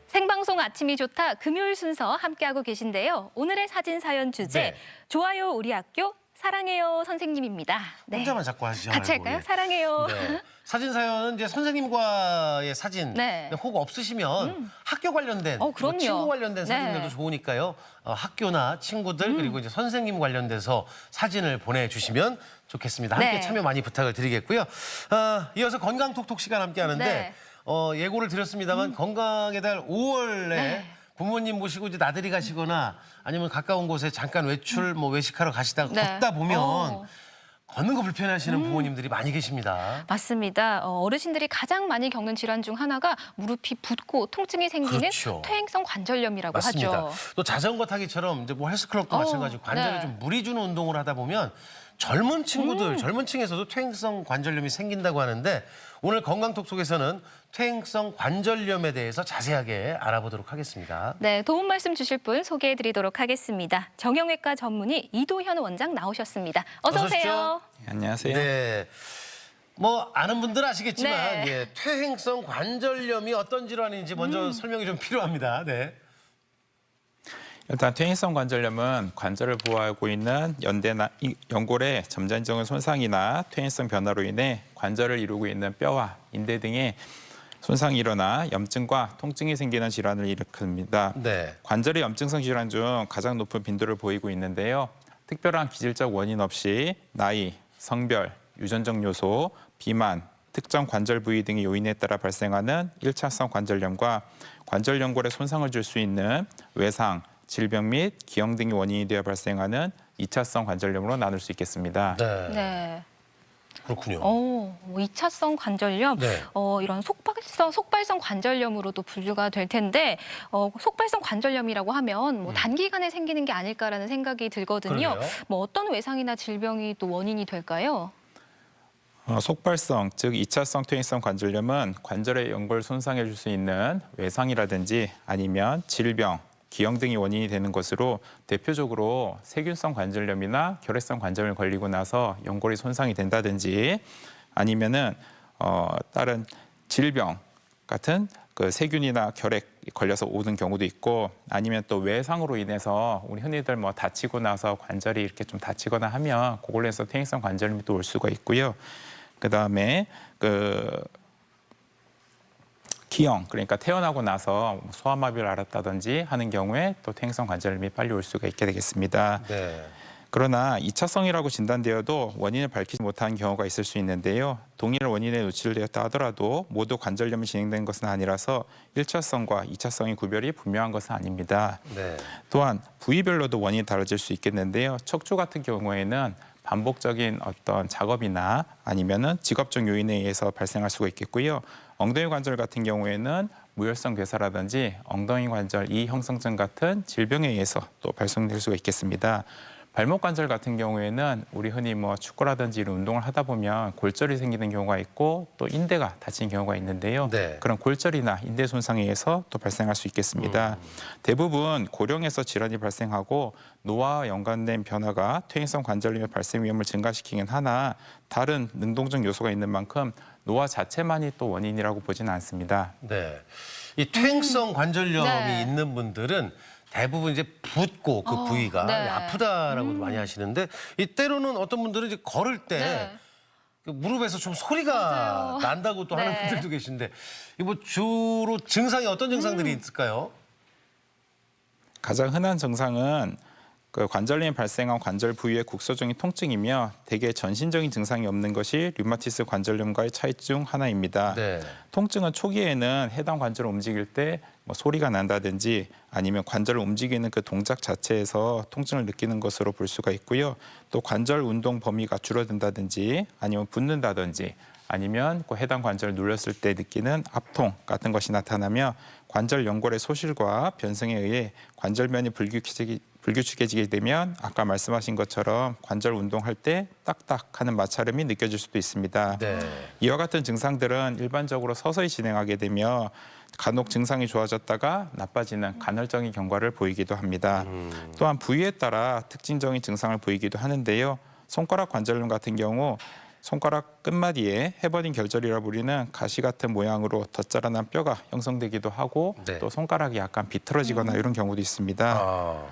생방송 아침이 좋다 금요일 순서 함께하고 계신데요. 오늘의 사진 사연 주제 네. 좋아요 우리 학교 사랑해요 선생님입니다. 네. 혼자만 자꾸 하시지 같이 말고, 할까요? 예. 사랑해요. 네. 사진 사연은 이제 선생님과의 사진 네. 혹 없으시면 학교 관련된 뭐 그럼요. 친구 관련된 네. 사진들도 좋으니까요. 학교나 친구들 그리고 이제 선생님 관련돼서 사진을 보내주시면 좋겠습니다. 함께 네. 참여 많이 부탁을 드리겠고요. 이어서 건강톡톡 시간 함께 하는데 네. 예고를 드렸습니다만 건강의 달 5월에 네. 부모님 모시고 이제 나들이 가시거나 아니면 가까운 곳에 잠깐 외출 뭐 외식하러 가시다가 네. 걷다 보면 걷는 거 불편해하시는 부모님들이 많이 계십니다. 맞습니다. 어르신들이 가장 많이 겪는 질환 중 하나가 무릎이 붓고 통증이 생기는 그렇죠. 퇴행성 관절염이라고 맞습니다. 하죠. 또 자전거 타기처럼 이제 뭐 헬스클럽도 마찬가지고 관절에 네. 좀 무리 주는 운동을 하다 보면 젊은 친구들, 젊은 층에서도 퇴행성 관절염이 생긴다고 하는데 오늘 건강톡톡에서는 퇴행성 관절염에 대해서 자세하게 알아보도록 하겠습니다. 네, 도움 말씀 주실 분 소개해드리도록 하겠습니다. 정형외과 전문의 이도현 원장 나오셨습니다. 어서 오세요. 안녕하세요. 네. 뭐 아는 분들 아시겠지만 네. 예, 퇴행성 관절염이 어떤 질환인지 먼저 설명이 좀 필요합니다. 네. 일단 퇴행성 관절염은 관절을 보호하고 있는 연골의 점진적인 손상이나 퇴행성 변화로 인해 관절을 이루고 있는 뼈와 인대 등의 손상이 일어나 염증과 통증이 생기는 질환을 일으킵니다. 네. 관절의 염증성 질환 중 가장 높은 빈도를 보이고 있는데요. 특별한 기질적 원인 없이 나이, 성별, 유전적 요소, 비만, 특정 관절 부위 등의 요인에 따라 발생하는 1차성 관절염과 관절 연골에 손상을 줄 수 있는 외상, 질병 및 기형 등이 원인이 되어 발생하는 2차성 관절염으로 나눌 수 있겠습니다. 네. 그렇군요. 2차성 관절염, 네. 이런 속발성 관절염으로도 분류가 될 텐데 속발성 관절염이라고 하면 뭐 단기간에 생기는 게 아닐까라는 생각이 들거든요. 그러게요. 뭐 어떤 외상이나 질병이 또 원인이 될까요? 속발성, 즉 2차성 퇴행성 관절염은 관절의 연골 손상해 줄 수 있는 외상이라든지 아니면 질병, 기형 등이 원인이 되는 것으로 대표적으로 세균성 관절염이나 결핵성 관절염을 걸리고 나서 연골이 손상이 된다든지 아니면은 다른 질병 같은 그 세균이나 결핵 걸려서 오는 경우도 있고 아니면 또 외상으로 인해서 우리 흔히들 뭐 다치고 나서 관절이 이렇게 좀 다치거나 하면 그걸로 해서 퇴행성 관절염이 또 올 수가 있고요. 그다음에 기형, 그러니까 태어나고 나서 소아마비를 앓았다든지 하는 경우에 또 퇴행성 관절염이 빨리 올 수가 있게 되겠습니다. 네. 그러나 2차성이라고 진단되어도 원인을 밝히지 못한 경우가 있을 수 있는데요. 동일 원인에 노출되었다 하더라도 모두 관절염이 진행된 것은 아니라서 1차성과 2차성의 구별이 분명한 것은 아닙니다. 네. 또한 부위별로도 원인이 달라질 수 있겠는데요. 척추 같은 경우에는 반복적인 어떤 작업이나 아니면은 직업적 요인에 의해서 발생할 수가 있겠고요. 엉덩이 관절 같은 경우에는 무혈성 괴사라든지 엉덩이 관절 이형성증 같은 질병에 의해서 또 발생될 수가 있겠습니다. 발목 관절 같은 경우에는 우리 흔히 뭐 축구라든지 이런 운동을 하다 보면 골절이 생기는 경우가 있고 또 인대가 다치는 경우가 있는데요. 네. 그런 골절이나 인대 손상에 의해서 또 발생할 수 있겠습니다. 대부분 고령에서 질환이 발생하고 노화와 연관된 변화가 퇴행성 관절염의 발생 위험을 증가시키긴 하나 다른 능동적 요소가 있는 만큼 노화 자체만이 또 원인이라고 보지는 않습니다. 네. 이 퇴행성 관절염이 네. 있는 분들은 대부분 이제 붓고 그 부위가 네. 아프다라고 많이 하시는데 이 때로는 어떤 분들은 이제 걸을 때 네. 그 무릎에서 좀 소리가 맞아요. 난다고 또 네. 하는 분들도 계신데 이 뭐 주로 증상이 어떤 증상들이 있을까요? 가장 흔한 증상은 그 관절염이 발생한 관절 부위의 국소적인 통증이며 대개 전신적인 증상이 없는 것이 류마티스 관절염과의 차이 중 하나입니다. 네. 통증은 초기에는 해당 관절을 움직일 때 뭐 소리가 난다든지 아니면 관절을 움직이는 그 동작 자체에서 통증을 느끼는 것으로 볼 수가 있고요. 또 관절 운동 범위가 줄어든다든지 아니면 붓는다든지 아니면 그 해당 관절을 눌렸을 때 느끼는 압통 같은 것이 나타나며 관절 연골의 소실과 변성에 의해 관절면이 불규칙해지게 되면 아까 말씀하신 것처럼 관절 운동할 때 딱딱하는 마찰음이 느껴질 수도 있습니다. 네. 이와 같은 증상들은 일반적으로 서서히 진행하게 되며 간혹 증상이 좋아졌다가 나빠지는 간헐적인 경과를 보이기도 합니다. 또한 부위에 따라 특징적인 증상을 보이기도 하는데요. 손가락 관절염 같은 경우 손가락 끝마디에 해버린 결절이라 부리는 가시 같은 모양으로 덧자라난 뼈가 형성되기도 하고 네. 또 손가락이 약간 비틀어지거나 이런 경우도 있습니다.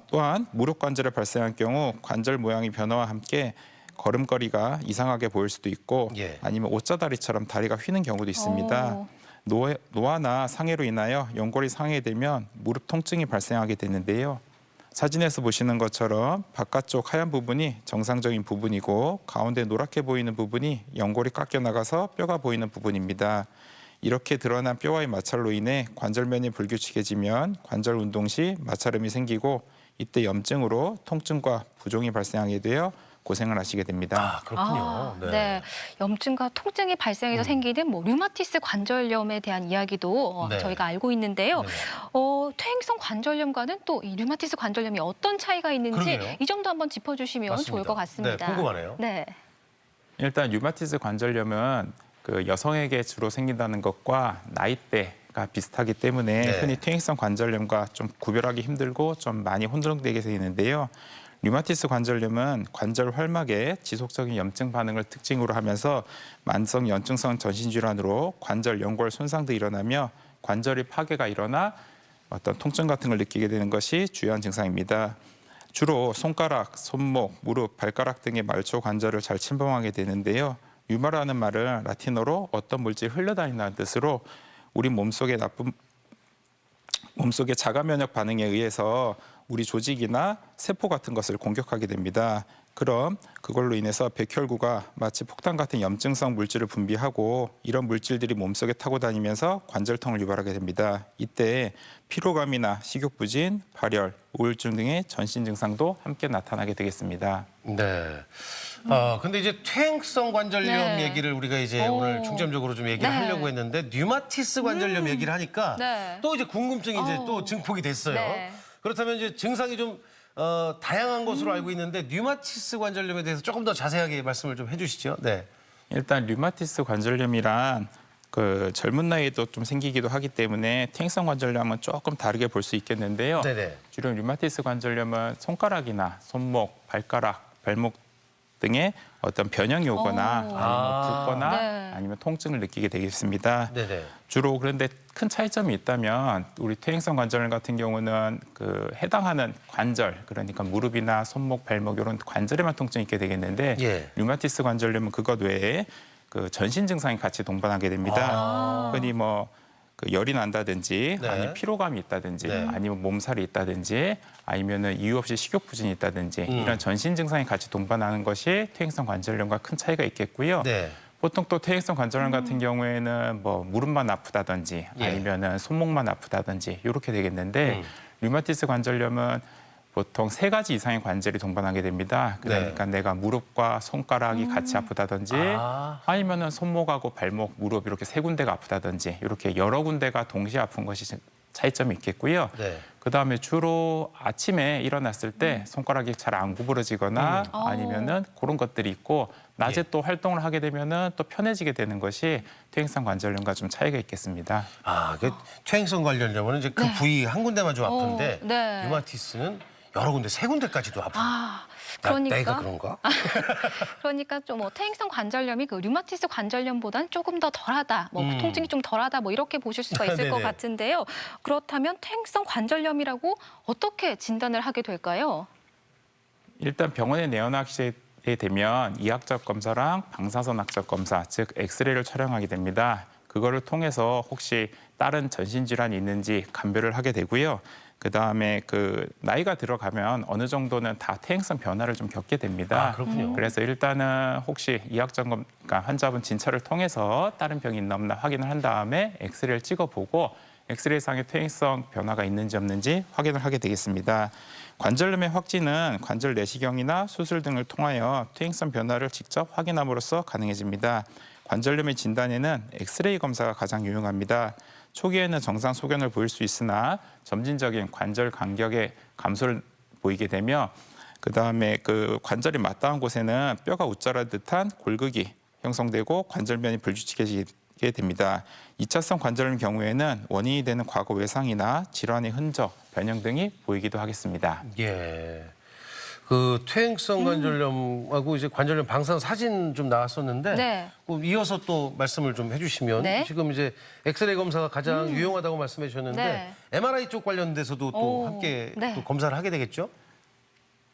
또한 무릎 관절에 발생할 경우 관절 모양의 변화와 함께 걸음걸이가 이상하게 보일 수도 있고 예. 아니면 옷자다리처럼 다리가 휘는 경우도 있습니다. 노화나 상해로 인하여 연골이 상해되면 무릎 통증이 발생하게 되는데요. 사진에서 보시는 것처럼 바깥쪽 하얀 부분이 정상적인 부분이고 가운데 노랗게 보이는 부분이 연골이 깎여 나가서 뼈가 보이는 부분입니다. 이렇게 드러난 뼈와의 마찰로 인해 관절면이 불규칙해지면 관절 운동 시 마찰음이 생기고 이때 염증으로 통증과 부종이 발생하게 되어 고생을 하시게 됩니다. 그렇군요. 네. 염증과 통증이 발생해서 생기는 뭐 류마티스 관절염에 대한 이야기도 네. 저희가 알고 있는데요. 네. 퇴행성 관절염과는 또 이 류마티스 관절염이 어떤 차이가 있는지 그러게요. 이 점도 한번 짚어주시면 맞습니다. 좋을 것 같습니다. 네, 궁금하네요. 네. 일단 류마티스 관절염은 그 여성에게 주로 생긴다는 것과 나이대가 비슷하기 때문에 네. 흔히 퇴행성 관절염과 좀 구별하기 힘들고 좀 많이 혼동되게 되는데요. 류마티스 관절염은 관절 활막에 지속적인 염증 반응을 특징으로 하면서 만성 연증성 전신질환으로 관절 연골 손상도 일어나며 관절의 파괴가 일어나 어떤 통증 같은 걸 느끼게 되는 것이 주요한 증상입니다. 주로 손가락, 손목, 무릎, 발가락 등의 말초 관절을 잘 침범하게 되는데요. 류마라는 말은 라틴어로 어떤 물질이 흘러다닌다는 뜻으로 우리 몸속의 자가 면역 반응에 의해서 우리 조직이나 세포 같은 것을 공격하게 됩니다. 그럼 그걸로 인해서 백혈구가 마치 폭탄 같은 염증성 물질을 분비하고 이런 물질들이 몸속에 타고 다니면서 관절통을 유발하게 됩니다. 이때 피로감이나 식욕부진, 발열, 우울증 등의 전신 증상도 함께 나타나게 되겠습니다. 네. 근데 이제 퇴행성 관절염 네. 얘기를 우리가 이제 오늘 중점적으로 좀 얘기를 네. 하려고 했는데 류마티스 관절염 얘기를 하니까 네. 또 이제 궁금증이 이제 또 증폭이 됐어요. 네. 그렇다면 이제 증상이 좀 다양한 것으로 알고 있는데 류마티스 관절염에 대해서 조금 더 자세하게 말씀을 좀 해주시죠. 네. 일단 류마티스 관절염이란 그 젊은 나이에도 좀 생기기도 하기 때문에 퇴행성 관절염은 조금 다르게 볼 수 있겠는데요. 네네. 주로 류마티스 관절염은 손가락이나 손목, 발가락, 발목 등의 어떤 변형이 오거나 아니면 붓거나 네. 아니면 통증을 느끼게 되겠습니다. 네네. 주로 그런데 큰 차이점이 있다면 우리 퇴행성 관절염 같은 경우는 그 해당하는 관절 그러니까 무릎이나 손목, 발목 이런 관절에만 통증이 있게 되겠는데 예. 류마티스 관절염은 그것 외에 그 전신 증상이 같이 동반하게 됩니다. 흔히 뭐 그 열이 난다든지 네. 아니면 피로감이 있다든지 네. 아니면 몸살이 있다든지 아니면은 이유 없이 식욕 부진이 있다든지 이런 전신 증상이 같이 동반하는 것이 퇴행성 관절염과 큰 차이가 있겠고요. 네. 보통 또 퇴행성 관절염 같은 경우에는 뭐 무릎만 아프다든지 예. 아니면은 손목만 아프다든지 이렇게 되겠는데 류마티스 관절염은 보통 3가지 이상의 관절이 동반하게 됩니다. 그러니까 내가 무릎과 손가락이 같이 아프다든지 아니면은 손목하고 발목, 무릎 이렇게 3군데가 아프다든지 이렇게 여러 군데가 동시에 아픈 것이 차이점이 있겠고요. 네. 그다음에 주로 아침에 일어났을 때 손가락이 잘 안 구부러지거나 아니면은 그런 것들이 있고 낮에 또 활동을 하게 되면은 또 편해지게 되는 것이 퇴행성 관절염과 좀 차이가 있겠습니다. 그 퇴행성 관절염은 이제 그 부위 한 군데만 좀 아픈데 네. 류마티스는 여러 군데, 3군데까지도 아픈. 그러니까 내가 그런가? 그러니까 좀 퇴행성 관절염이 그 류마티스 관절염보다는 조금 더 덜하다, 통증이 좀 덜하다, 이렇게 보실 수가 있을 것 네네. 같은데요. 그렇다면 퇴행성 관절염이라고 어떻게 진단을 하게 될까요? 일단 병원에 내원하시게 되면 이학적 검사랑 방사선학적 검사, 즉 엑스레이를 촬영하게 됩니다. 그거를 통해서 혹시 다른 전신 질환이 있는지 감별을 하게 되고요. 그다음에 그 나이가 들어가면 어느 정도는 다 퇴행성 변화를 좀 겪게 됩니다. 그렇군요. 그래서 일단은 혹시 이학적 그러니까 환자분 진찰을 통해서 다른 병이 있나 없나 확인을 한 다음에 엑스레이를 찍어보고 엑스레이상의 퇴행성 변화가 있는지 없는지 확인을 하게 되겠습니다. 관절염의 확진은 관절 내시경이나 수술 등을 통하여 퇴행성 변화를 직접 확인함으로써 가능해집니다. 관절염의 진단에는 엑스레이 검사가 가장 유용합니다. 초기에는 정상 소견을 보일 수 있으나 점진적인 관절 간격의 감소를 보이게 되며 그다음에 그 관절이 맞닿은 곳에는 뼈가 웃자란 듯한 골극이 형성되고 관절면이 불규칙해지게 됩니다. 2차성 관절염 경우에는 원인이 되는 과거 외상이나 질환의 흔적, 변형 등이 보이기도 하겠습니다. 예. 그 퇴행성 관절염하고 이제 관절염 방사선 사진 좀 나왔었는데 네. 이어서 또 말씀을 좀 해주시면 네. 지금 이제 엑스레이 검사가 가장 유용하다고 말씀해 주셨는데 네. MRI 쪽 관련돼서도 또 함께 네. 또 검사를 하게 되겠죠?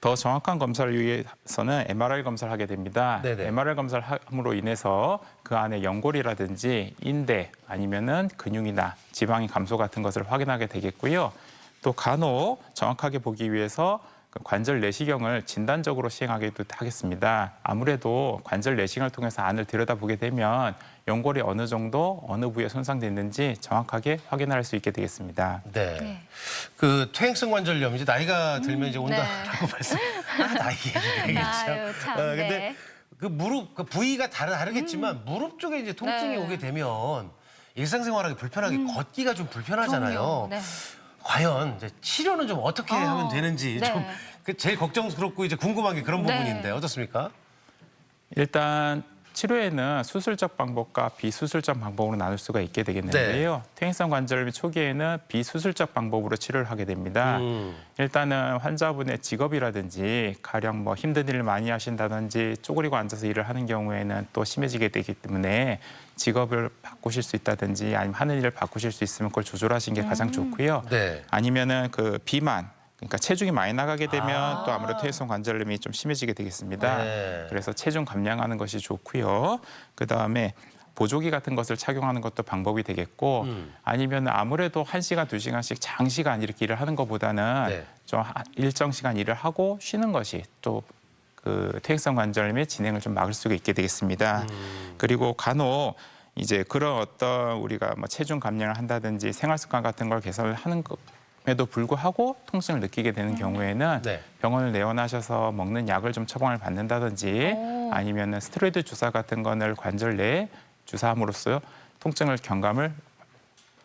더 정확한 검사를 위해서는 MRI 검사를 하게 됩니다. 네네. MRI 검사를 함으로 인해서 그 안에 연골이라든지 인대 아니면은 근육이나 지방의 감소 같은 것을 확인하게 되겠고요. 또 간혹 정확하게 보기 위해서 관절 내시경을 진단적으로 시행하기도 하겠습니다. 아무래도 관절 내시경을 통해서 안을 들여다보게 되면 연골이 어느 정도 어느 부위에 손상됐는지 정확하게 확인할 수 있게 되겠습니다. 네. 그 퇴행성 관절염 이제 나이가 들면 이제 온다라고 말씀. 나이 얘기겠죠. 아유, 참, 근데 네. 그 무릎 그 부위가 다르겠지만 무릎 쪽에 이제 통증이 네. 오게 되면 일상생활하기 불편하게 걷기가 좀 불편하잖아요. 그럼요. 네. 과연 이제 치료는 좀 어떻게 하면 되는지 네. 좀 제일 걱정스럽고 이제 궁금한 게 그런 네. 부분인데 어떻습니까? 일단 치료에는 수술적 방법과 비수술적 방법으로 나눌 수가 있게 되겠는데요. 퇴행성 관절염 초기에는 비수술적 방법으로 치료를 하게 됩니다. 일단은 환자분의 직업이라든지 가령 뭐 힘든 일을 많이 하신다든지 쪼그리고 앉아서 일을 하는 경우에는 또 심해지게 되기 때문에 직업을 바꾸실 수 있다든지 아니면 하는 일을 바꾸실 수 있으면 그걸 조절하시는 게 가장 좋고요. 네. 아니면은 그 비만 그러니까 체중이 많이 나가게 되면 또 아무래도 퇴행성 관절염이 좀 심해지게 되겠습니다. 네. 그래서 체중 감량하는 것이 좋고요. 그다음에 보조기 같은 것을 착용하는 것도 방법이 되겠고 아니면 아무래도 1시간, 2시간씩 장시간 이렇게 일을 하는 것보다는 네. 좀 일정 시간 일을 하고 쉬는 것이 또 그 퇴행성 관절염의 진행을 좀 막을 수가 있게 되겠습니다. 그리고 간혹 이제 그런 어떤 우리가 뭐 체중 감량을 한다든지 생활 습관 같은 걸 개선을 하는 에도 불구하고 통증을 느끼게 되는 경우에는 네. 병원을 내원하셔서 먹는 약을 좀 처방을 받는다든지 아니면 스테로이드 주사 같은 거를 관절 내에 주사함으로써 통증을 경감을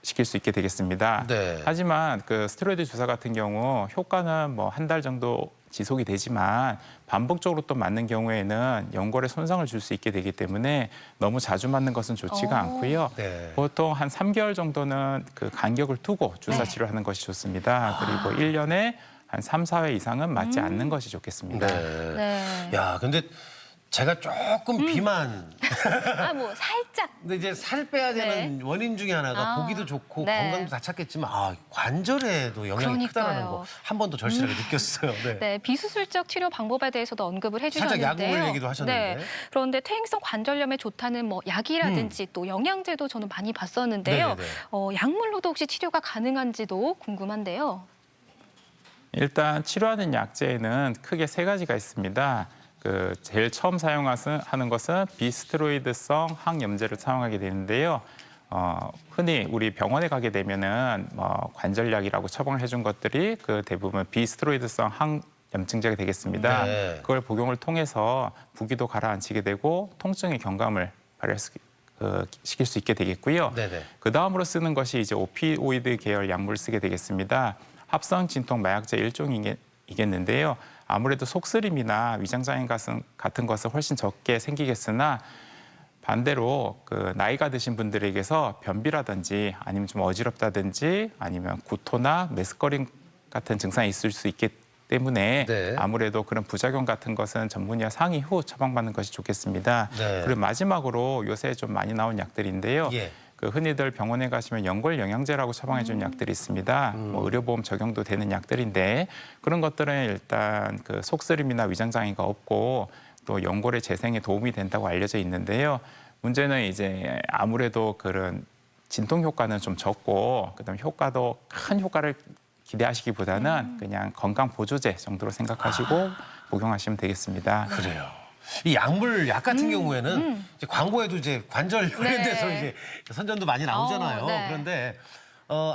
시킬 수 있게 되겠습니다. 네. 하지만 그 스테로이드 주사 같은 경우 효과는 뭐 한 달 정도 지속이 되지만 반복적으로 또 맞는 경우에는 연골에 손상을 줄 수 있게 되기 때문에 너무 자주 맞는 것은 좋지가 않고요. 네. 보통 한 3개월 정도는 그 간격을 두고 주사 치료하는 것이 좋습니다. 그리고 1년에 한 3, 4회 이상은 맞지 않는 것이 좋겠습니다. 네. 야, 근데 제가 조금 비만 뭐 살짝. 근데 이제 살 빼야 되는 네. 원인 중에 하나가 아, 보기도 좋고 네. 건강도 다 찾겠지만 관절에도 영향이 크다는 거 한 번 더 절실하게 느꼈어요. 네. 네, 비수술적 치료 방법에 대해서도 언급을 해주셨는데요. 살짝 약물 얘기도 하셨는데. 네, 그런데 퇴행성 관절염에 좋다는 뭐 약이라든지 또 영양제도 저는 많이 봤었는데요. 네네네. 약물로도 혹시 치료가 가능한지도 궁금한데요. 일단 치료하는 약제에는 크게 3가지가 있습니다. 제일 처음 사용하는 것은 비스테로이드성 항염제를 사용하게 되는데요. 흔히 우리 병원에 가게 되면은 관절약이라고 처방을 해준 것들이 대부분 비스테로이드성 항염증제가 되겠습니다. 네. 그걸 복용을 통해서 부기도 가라앉히게 되고 통증의 경감을 시킬 수 있게 되겠고요. 네네. 그 다음으로 쓰는 것이 이제 오피오이드 계열 약물을 쓰게 되겠습니다. 합성 진통 마약제 일종이겠는데요. 아무래도 속쓰림이나 위장장애 같은 것은 훨씬 적게 생기겠으나 반대로 나이가 드신 분들에게서 변비라든지 아니면 좀 어지럽다든지 아니면 구토나 메스꺼림 같은 증상이 있을 수 있기 때문에 네. 아무래도 그런 부작용 같은 것은 전문의와 상의 후 처방받는 것이 좋겠습니다. 네. 그리고 마지막으로 요새 좀 많이 나온 약들인데요. 예. 흔히들 병원에 가시면 연골 영양제라고 처방해 주는 약들이 있습니다. 의료보험 적용도 되는 약들인데 그런 것들은 일단 속쓰림이나 위장장애가 없고 또 연골의 재생에 도움이 된다고 알려져 있는데요. 문제는 이제 아무래도 그런 진통 효과는 좀 적고 그다음에 효과도 큰 효과를 기대하시기보다는 그냥 건강 보조제 정도로 생각하시고 복용하시면 되겠습니다. 그래요. 이 약 같은 경우에는 이제 광고에도 이제 관절 관련돼서 네. 이제 선전도 많이 나오잖아요. 네. 그런데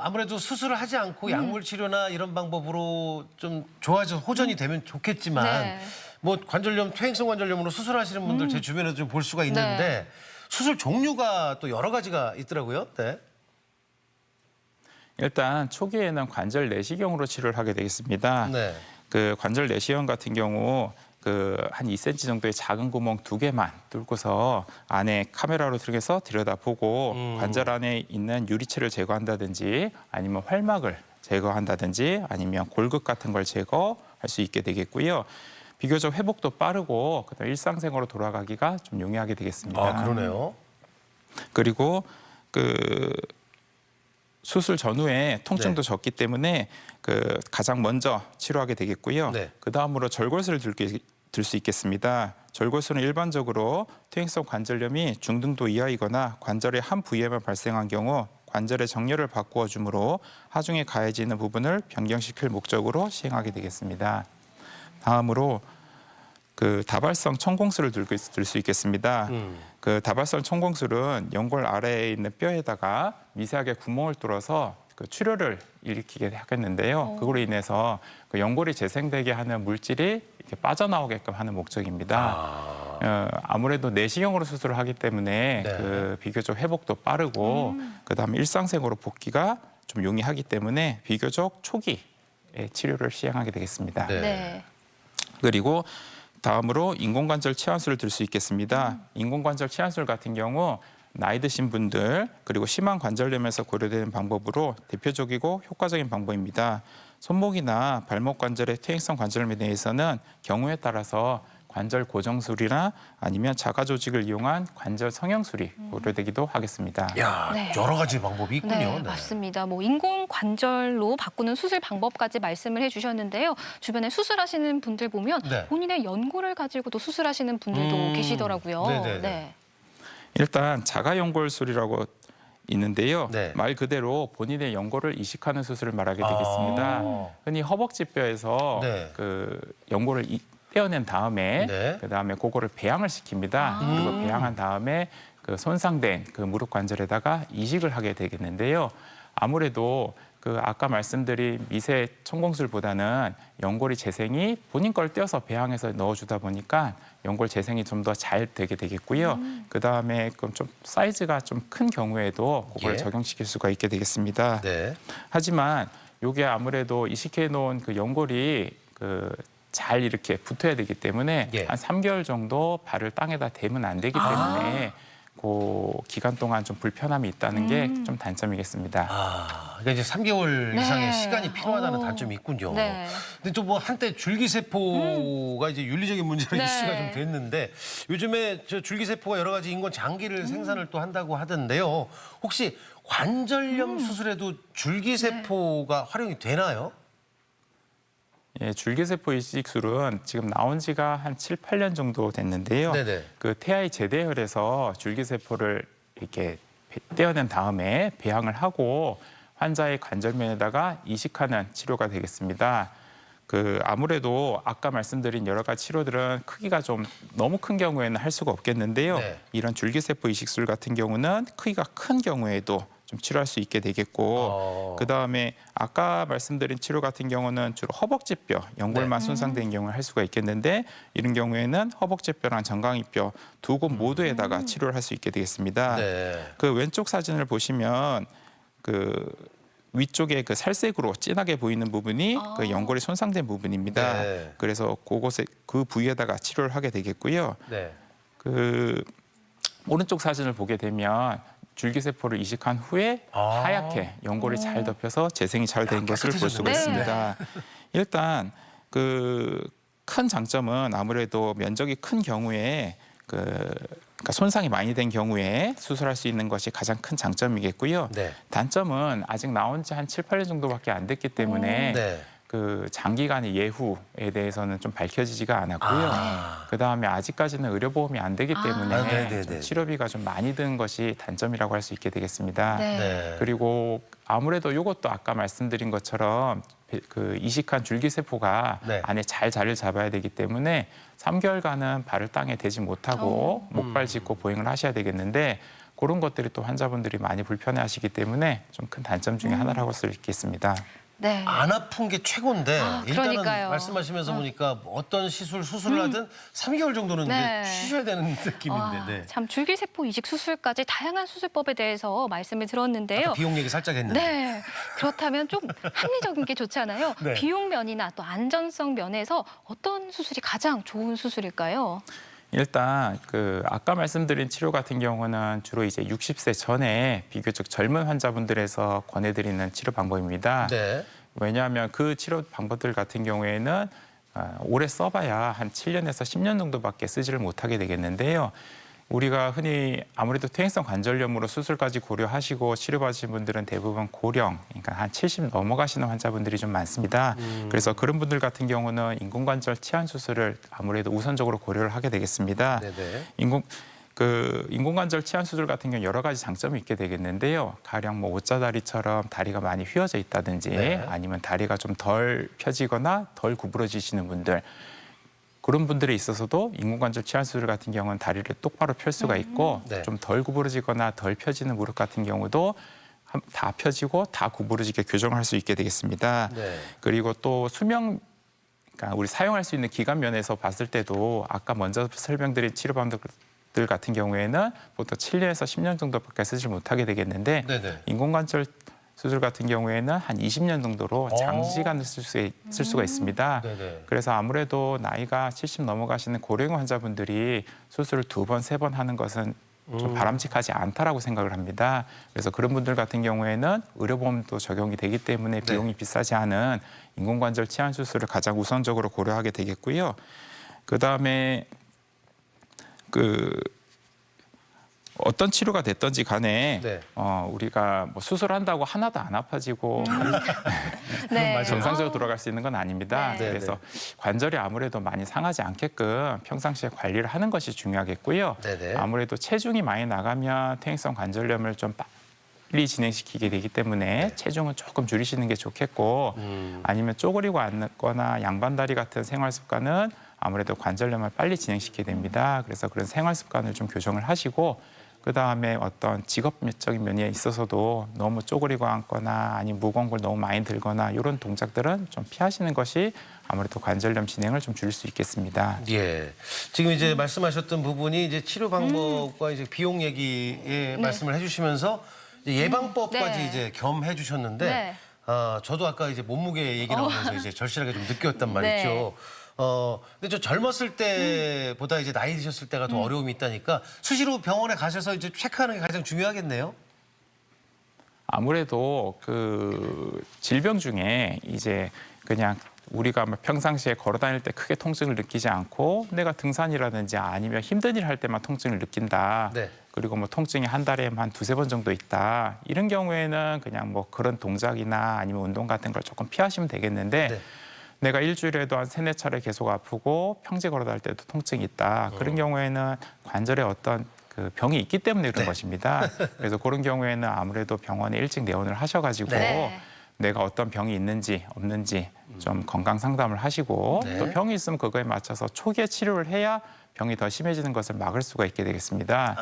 아무래도 수술을 하지 않고 약물 치료나 이런 방법으로 좀 좋아져 호전이 되면 좋겠지만 네. 뭐 관절염, 퇴행성 관절염으로 수술하시는 분들 제 주변에도 좀 볼 수가 있는데 수술 종류가 또 여러 가지가 있더라고요. 네. 일단 초기에는 관절 내시경으로 치료를 하게 되겠습니다. 네. 관절 내시경 같은 경우 한 2cm 정도의 작은 구멍 2개만 뚫고서 안에 카메라로 들여서 들여다보고 관절 안에 있는 유리체를 제거한다든지 아니면 활막을 제거한다든지 아니면 골극 같은 걸 제거할 수 있게 되겠고요. 비교적 회복도 빠르고 그다음 일상생활로 돌아가기가 좀 용이하게 되겠습니다. 아, 그러네요. 그리고 수술 전후에 통증도 적기 때문에 가장 먼저 치료하게 되겠고요. 네. 그 다음으로 절골술을 들 수 있겠습니다. 절골술은 일반적으로 퇴행성 관절염이 중등도 이하이거나 관절의 한 부위에만 발생한 경우 관절의 정렬을 바꾸어 주므로 하중에 가해지는 부분을 변경시킬 목적으로 시행하게 되겠습니다. 다음으로 다발성 천공술을 들 수 있겠습니다. 다발성 천공술은 연골 아래에 있는 뼈에다가 미세하게 구멍을 뚫어서 출혈을 일으키게 하겠는데요. 그로 인해서 연골이 재생되게 하는 물질이 이렇게 빠져나오게끔 하는 목적입니다. 아무래도 내시경으로 수술을 하기 때문에 비교적 회복도 빠르고 그다음에 일상생활로 복귀가 좀 용이하기 때문에 비교적 초기에 치료를 시행하게 되겠습니다. 네. 그리고 다음으로 인공관절 치환술을 들 수 있겠습니다. 인공관절 치환술 같은 경우 나이 드신 분들 그리고 심한 관절염에서 고려되는 방법으로 대표적이고 효과적인 방법입니다. 손목이나 발목 관절의 퇴행성 관절염에 대해서는 경우에 따라서 관절 고정술이나 아니면 자가 조직을 이용한 관절 성형술이 고려되기도 하겠습니다. 야, 네. 여러 가지 방법이 있군요. 네, 맞습니다. 인공 관절로 바꾸는 수술 방법까지 말씀을 해주셨는데요. 주변에 수술하시는 분들 보면 네. 본인의 연골을 가지고도 수술하시는 분들도 계시더라고요. 네네네. 네. 일단 자가연골술이라고 있는데요. 네. 말 그대로 본인의 연골을 이식하는 수술을 말하게 되겠습니다. 흔히 허벅지뼈에서 네. 연골을 떼어낸 다음에 네. 그다음에 그거를 배양을 시킵니다. 그리고 배양한 다음에 손상된 무릎 관절에다가 이식을 하게 되겠는데요. 아무래도 아까 말씀드린 미세 천공술보다는 연골이 재생이 본인 걸 떼어서 배양해서 넣어주다 보니까 연골 재생이 좀 더 잘 되게 되겠고요. 그다음에 좀 사이즈가 좀 큰 경우에도 그걸 예. 적용시킬 수가 있게 되겠습니다. 네. 하지만 이게 아무래도 이식해 놓은 연골이 잘 이렇게 붙어야 되기 때문에 예. 한 3개월 정도 발을 땅에다 대면 안 되기 때문에 그 기간 동안 좀 불편함이 있다는 게 좀 단점이겠습니다. 그러니까 이제 3개월 네. 이상의 시간이 필요하다는 단점이 있군요. 네. 근데 또 뭐 한때 줄기세포가 이제 윤리적인 문제로 네. 이슈가 좀 됐는데 요즘에 저 줄기세포가 여러 가지 인공 장기를 생산을 또 한다고 하던데요. 혹시 관절염 수술에도 줄기세포가 활용이 되나요? 예, 줄기세포 이식술은 지금 나온 지가 한 7, 8년 정도 됐는데요. 네네. 그 태아의 제대혈에서 줄기세포를 이렇게 떼어낸 다음에 배양을 하고 환자의 관절면에다가 이식하는 치료가 되겠습니다. 그 아무래도 아까 말씀드린 여러 가지 치료들은 크기가 좀 너무 큰 경우에는 할 수가 없겠는데요. 네. 이런 줄기세포 이식술 같은 경우는 크기가 큰 경우에도 좀 치료할 수 있게 되겠고 그다음에 아까 말씀드린 치료 같은 경우는 주로 허벅지뼈, 연골만 손상된 경우에 할 수가 있겠는데 이런 경우에는 허벅지뼈랑 정강이뼈 두 곳 모두에다가 치료를 할 수 있게 되겠습니다. 네. 그 왼쪽 사진을 보시면 그 위쪽에 그 살색으로 진하게 보이는 부분이 그 연골이 손상된 부분입니다. 네. 그래서 그곳에 그 부위에다가 치료를 하게 되겠고요. 네. 그 오른쪽 사진을 보게 되면 줄기세포를 이식한 후에 하얗게 연골이 잘 덮여서 재생이 잘 된 것을 볼 수가 네. 있습니다. 일단 그 큰 장점은 아무래도 면적이 큰 경우에 그러니까 손상이 많이 된 경우에 수술할 수 있는 것이 가장 큰 장점이겠고요. 네. 단점은 아직 나온 지 한 7, 8년 정도밖에 안 됐기 때문에 네. 그 장기간의 예후에 대해서는 좀 밝혀지지가 않았고요. 그다음에 아직까지는 의료보험이 안 되기 때문에 좀 치료비가 좀 많이 든 것이 단점이라고 할 수 있게 되겠습니다. 네. 그리고 아무래도 이것도 아까 말씀드린 것처럼 그 이식한 줄기세포가 네. 안에 잘 자리를 잡아야 되기 때문에 3개월간은 발을 땅에 대지 못하고 목발 짚고 보행을 하셔야 되겠는데 그런 것들이 또 환자분들이 많이 불편해하시기 때문에 좀 큰 단점 중에 하나라고 할 수 있겠습니다. 네. 안 아픈 게 최고인데 일단은 그러니까요. 말씀하시면서 보니까 어떤 수술을 하든 3개월 정도는 네. 이제 쉬셔야 되는 느낌인데. 네. 참 줄기세포 이식 수술까지 다양한 수술법에 대해서 말씀을 들었는데요. 아까 비용 얘기 살짝 했는데. 네. 그렇다면 좀 합리적인 게 좋잖아요. 네. 비용 면이나 또 안전성 면에서 어떤 수술이 가장 좋은 수술일까요? 일단 그 아까 말씀드린 치료 같은 경우는 주로 이제 60세 전에 비교적 젊은 환자분들에서 권해드리는 치료 방법입니다. 네. 왜냐하면 그 치료 방법들 같은 경우에는 오래 써봐야 한 7년에서 10년 정도밖에 쓰지를 못하게 되겠는데요. 우리가 흔히 아무래도 퇴행성 관절염으로 수술까지 고려하시고 치료받으신 분들은 대부분 고령, 그러니까 한 70 넘어가시는 환자분들이 좀 많습니다. 그래서 그런 분들 같은 경우는 인공관절 치환 수술을 아무래도 우선적으로 고려를 하게 되겠습니다. 네네. 인공관절 치환 수술 같은 경우 여러 가지 장점이 있게 되겠는데요. 가령 뭐 옷자다리처럼 다리가 많이 휘어져 있다든지 아니면 다리가 좀 덜 펴지거나 덜 구부러지시는 분들 그런 분들에 있어서도 인공관절 치환 수술 같은 경우는 다리를 똑바로 펼 수가 있고 좀 덜 구부러지거나 덜 펴지는 무릎 같은 경우도 다 펴지고 다 구부러지게 교정할 수 있게 되겠습니다. 네. 그리고 또 수명 그러니까 우리 사용할 수 있는 기간 면에서 봤을 때도 아까 먼저 설명드린 치료 방법들 같은 경우에는 보통 7년에서 10년 정도밖에 쓰지 못하게 되겠는데 네네. 인공관절 수술 같은 경우에는 한 20년 정도로 장시간을 쓸 수가 있습니다. 네네. 그래서 아무래도 나이가 70 넘어가시는 고령 환자분들이 수술을 2번, 3번 하는 것은 좀 바람직하지 않다라고 생각을 합니다. 그래서 그런 분들 같은 경우에는 의료보험도 적용이 되기 때문에 비용이 비싸지 않은 인공관절 치환 수술을 가장 우선적으로 고려하게 되겠고요. 그다음에 어떤 치료가 됐든지 간에 우리가 뭐 수술한다고 하나도 안 아파지고 정상적으로 돌아갈 수 있는 건 아닙니다. 네. 그래서 관절이 아무래도 많이 상하지 않게끔 평상시에 관리를 하는 것이 중요하겠고요. 네네. 아무래도 체중이 많이 나가면 퇴행성 관절염을 좀 빨리 진행시키게 되기 때문에 체중은 조금 줄이시는 게 좋겠고 아니면 쪼그리고 앉거나 양반다리 같은 생활 습관은 아무래도 관절염을 빨리 진행시키게 됩니다. 그래서 그런 생활 습관을 좀 교정을 하시고 그다음에 어떤 직업적인 면에 있어서도 너무 쪼그리고 앉거나 아니면 무거운 걸 너무 많이 들거나 이런 동작들은 좀 피하시는 것이 아무래도 관절염 진행을 좀 줄일 수 있겠습니다. 예. 지금 이제 말씀하셨던 부분이 이제 치료 방법과 이제 비용 얘기에 말씀을 해주시면서 이제 예방법까지 이제 겸해 주셨는데 저도 아까 이제 몸무게 얘기 나오면서 이제 절실하게 좀 느꼈단 말이죠. 근데 저 젊었을 때보다 이제 나이 드셨을 때가 더 어려움이 있다니까 수시로 병원에 가셔서 이제 체크하는 게 가장 중요하겠네요. 아무래도 그 질병 중에 이제 그냥 우리가 평상시에 걸어 다닐 때 크게 통증을 느끼지 않고 내가 등산이라든지 아니면 힘든 일 할 때만 통증을 느낀다. 네. 그리고 뭐 통증이 한 달에 한 두세 번 정도 있다. 이런 경우에는 그냥 뭐 그런 동작이나 아니면 운동 같은 걸 조금 피하시면 되겠는데 네. 내가 일주일에도 한 3-4차례 계속 아프고 평지 걸어 다닐 때도 통증이 있다. 그런 경우에는 관절에 어떤 그 병이 있기 때문에 그런 것입니다. 그래서 그런 경우에는 아무래도 병원에 일찍 내원을 하셔가지고 내가 어떤 병이 있는지 없는지 좀 건강 상담을 하시고 또 병이 있으면 그거에 맞춰서 초기에 치료를 해야 병이 더 심해지는 것을 막을 수가 있게 되겠습니다.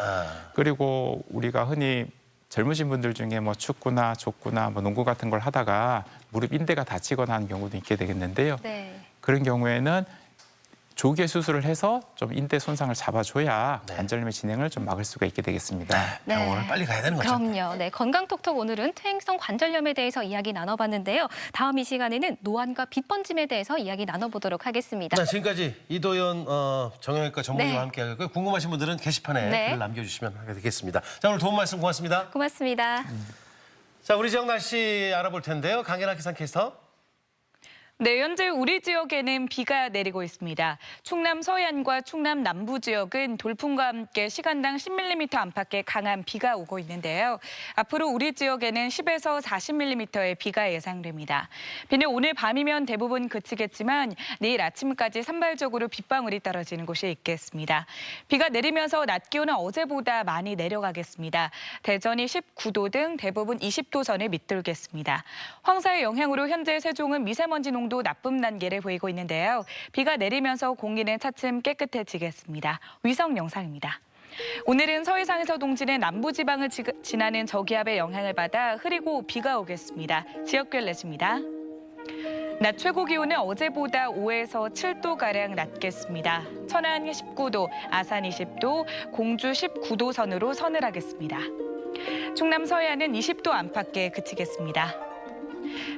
그리고 우리가 흔히 젊으신 분들 중에 뭐 축구나 족구나 뭐 농구 같은 걸 하다가 무릎 인대가 다치거나 하는 경우도 있게 되겠는데요. 그런 경우에는 조기에 수술을 해서 좀 인대 손상을 잡아줘야 관절염의 진행을 좀 막을 수가 있게 되겠습니다. 병원을 빨리 가야 되는 거죠. 그럼요. 네, 건강톡톡 오늘은 퇴행성 관절염에 대해서 이야기 나눠봤는데요. 다음 이 시간에는 노안과 빗번짐에 대해서 이야기 나눠보도록 하겠습니다. 네, 지금까지 이도연 정형외과 전문의와 함께하고요. 궁금하신 분들은 게시판에 글 남겨주시면 하게 되겠습니다. 자, 오늘 도움 말씀 고맙습니다. 고맙습니다. 자, 우리 지역 날씨 알아볼 텐데요. 강연아 기상캐스터. 네, 현재 우리 지역에는 비가 내리고 있습니다. 충남 서해안과 충남 남부 지역은 돌풍과 함께 시간당 10mm 안팎의 강한 비가 오고 있는데요. 앞으로 우리 지역에는 10에서 40mm의 비가 예상됩니다. 비는 오늘 밤이면 대부분 그치겠지만 내일 아침까지 산발적으로 빗방울이 떨어지는 곳이 있겠습니다. 비가 내리면서 낮 기온은 어제보다 많이 내려가겠습니다. 대전이 19도 등 대부분 20도 선을 밑돌겠습니다. 황사의 영향으로 현재 세종은 미세먼지 농도 나쁨 단계를 보이고 있는데요. 비가 내리면서 공기는 차츰 깨끗해지겠습니다. 위성 영상입니다. 오늘은 서해상에서 동지는 남부지방을 지나는 저기압의 영향을 받아 흐리고 비가 오겠습니다. 지역별 내십니다. 낮 최고 기온은 어제보다 5에서 7도가량 낮겠습니다. 천안 19도, 아산 20도, 공주 19도 선으로 서늘하겠습니다. 충남 서해안은 20도 안팎에 그치겠습니다.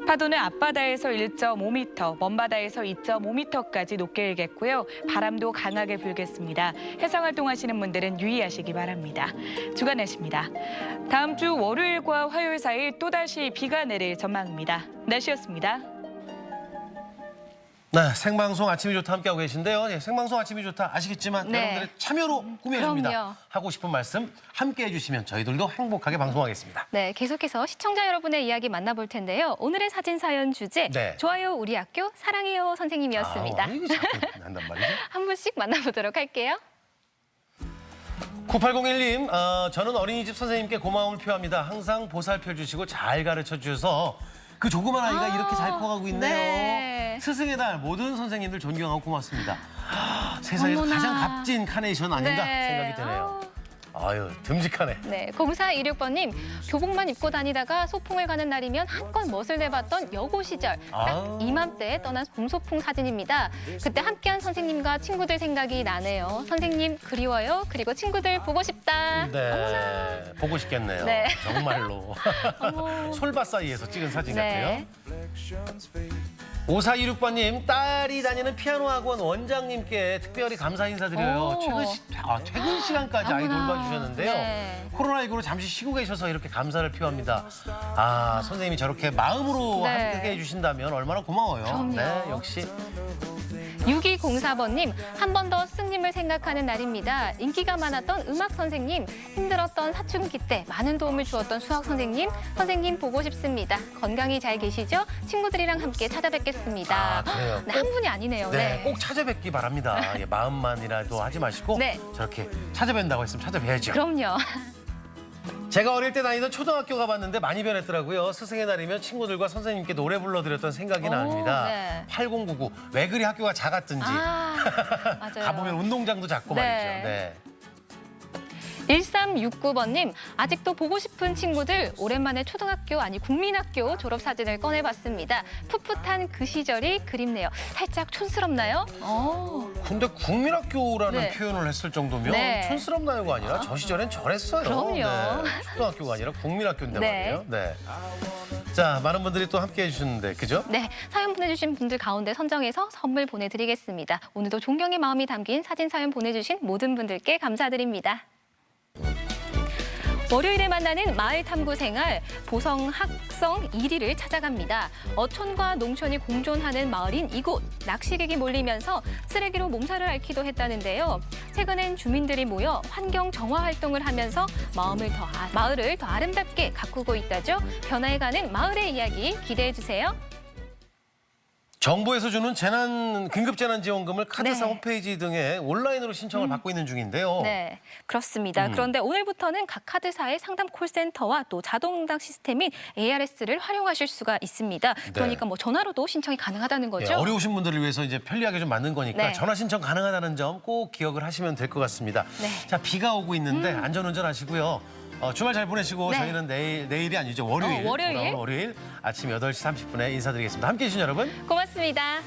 파도는 앞바다에서 1.5m, 먼바다에서 2.5m까지 높게 일겠고요. 바람도 강하게 불겠습니다. 해상 활동하시는 분들은 유의하시기 바랍니다. 주간 날씨입니다. 다음 주 월요일과 화요일 사이 또다시 비가 내릴 전망입니다. 날씨였습니다. 네, 생방송 아침이 좋다 함께하고 계신데요. 네, 생방송 아침이 좋다 아시겠지만 여러분들의 참여로 꾸며집니다. 그럼요. 하고 싶은 말씀 함께해 주시면 저희들도 행복하게 방송하겠습니다. 네, 계속해서 시청자 여러분의 이야기 만나볼 텐데요. 오늘의 사진 사연 주제 좋아요 우리 학교 사랑해요 선생님이었습니다. 이게 자꾸 한단 말이죠. 한 분씩 만나보도록 할게요. 9801님, 저는 어린이집 선생님께 고마움을 표합니다. 항상 보살펴 주시고 잘 가르쳐 주셔서 그 조그만 아이가 이렇게 잘 커가고 있네요. 네. 스승의 달 모든 선생님들 존경하고 고맙습니다. 세상에서 어머나. 가장 값진 카네이션 아닌가 네. 생각이 드네요. 아유, 듬직하네. 네, 0426번님 교복만 입고 다니다가 소풍을 가는 날이면 한껏 멋을 내봤던 여고 시절 딱 이맘때 떠난 봄소풍 사진입니다. 그때 함께한 선생님과 친구들 생각이 나네요. 선생님 그리워요. 그리고 친구들 보고 싶다. 네, 어머나. 보고 싶겠네요. 네. 정말로. 솔밭 사이에서 찍은 사진 네. 같아요. 5426번님, 딸이 다니는 피아노 학원 원장님께 특별히 감사 인사드려요. 퇴근 시간까지 아이 돌봐주셨는데요. 네. 코로나19로 잠시 쉬고 계셔서 이렇게 감사를 표합니다. 선생님이 저렇게 마음으로 네. 함께 해주신다면 얼마나 고마워요. 그럼요. 네, 역시. 6204번님, 한 번 더 스님을 생각하는 날입니다. 인기가 많았던 음악 선생님, 힘들었던 사춘기 때 많은 도움을 주었던 수학 선생님, 선생님 보고 싶습니다. 건강히 잘 계시죠? 친구들이랑 함께 찾아뵙겠습니다. 그래요? 네, 한 분이 아니네요. 네, 꼭 찾아뵙기 바랍니다. 예, 마음만이라도 하지 마시고 저렇게 찾아뵌다고 했으면 찾아뵈야죠. 그럼요. 제가 어릴 때 다니던 초등학교 가봤는데 많이 변했더라고요. 스승의 날이면 친구들과 선생님께 노래 불러드렸던 생각이 납니다. 네. 8099, 왜 그리 학교가 작았든지. 맞아요. 가보면 운동장도 작고 네. 말이죠. 네. 1369번님, 아직도 보고 싶은 친구들 오랜만에 초등학교 아니 국민학교 졸업사진을 꺼내봤습니다. 풋풋한 그 시절이 그립네요. 살짝 촌스럽나요? 근데 국민학교라는 네. 표현을 했을 정도면 네. 촌스럽나요가 아니라 저 시절엔 저랬어요. 그럼요. 네. 초등학교가 아니라 국민학교인데 네. 말이에요. 네. 자, 많은 분들이 또 함께해 주셨는데, 그죠? 네, 사연 보내주신 분들 가운데 선정해서 선물 보내드리겠습니다. 오늘도 존경의 마음이 담긴 사진 사연 보내주신 모든 분들께 감사드립니다. 월요일에 만나는 마을 탐구 생활, 보성 학성 1위를 찾아갑니다. 어촌과 농촌이 공존하는 마을인 이곳, 낚시객이 몰리면서 쓰레기로 몸살을 앓기도 했다는데요. 최근엔 주민들이 모여 환경 정화 활동을 하면서 마을을 더 아름답게 가꾸고 있다죠. 변화해가는 마을의 이야기 기대해 주세요. 정부에서 주는 긴급재난지원금을 카드사 네. 홈페이지 등에 온라인으로 신청을 받고 있는 중인데요. 네, 그렇습니다. 그런데 오늘부터는 각 카드사의 상담 콜센터와 또 자동응답 시스템인 ARS를 활용하실 수가 있습니다. 그러니까 뭐 전화로도 신청이 가능하다는 거죠. 네, 어려우신 분들을 위해서 이제 편리하게 좀 만든 거니까 네. 전화 신청 가능하다는 점 꼭 기억을 하시면 될 것 같습니다. 네. 자, 비가 오고 있는데 안전운전 하시고요. 주말 잘 보내시고 네. 저희는 내일이 아니죠. 월요일. 월요일. 돌아오는 월요일 아침 8시 30분에 인사드리겠습니다. 함께해 주신 여러분. 고맙습니다.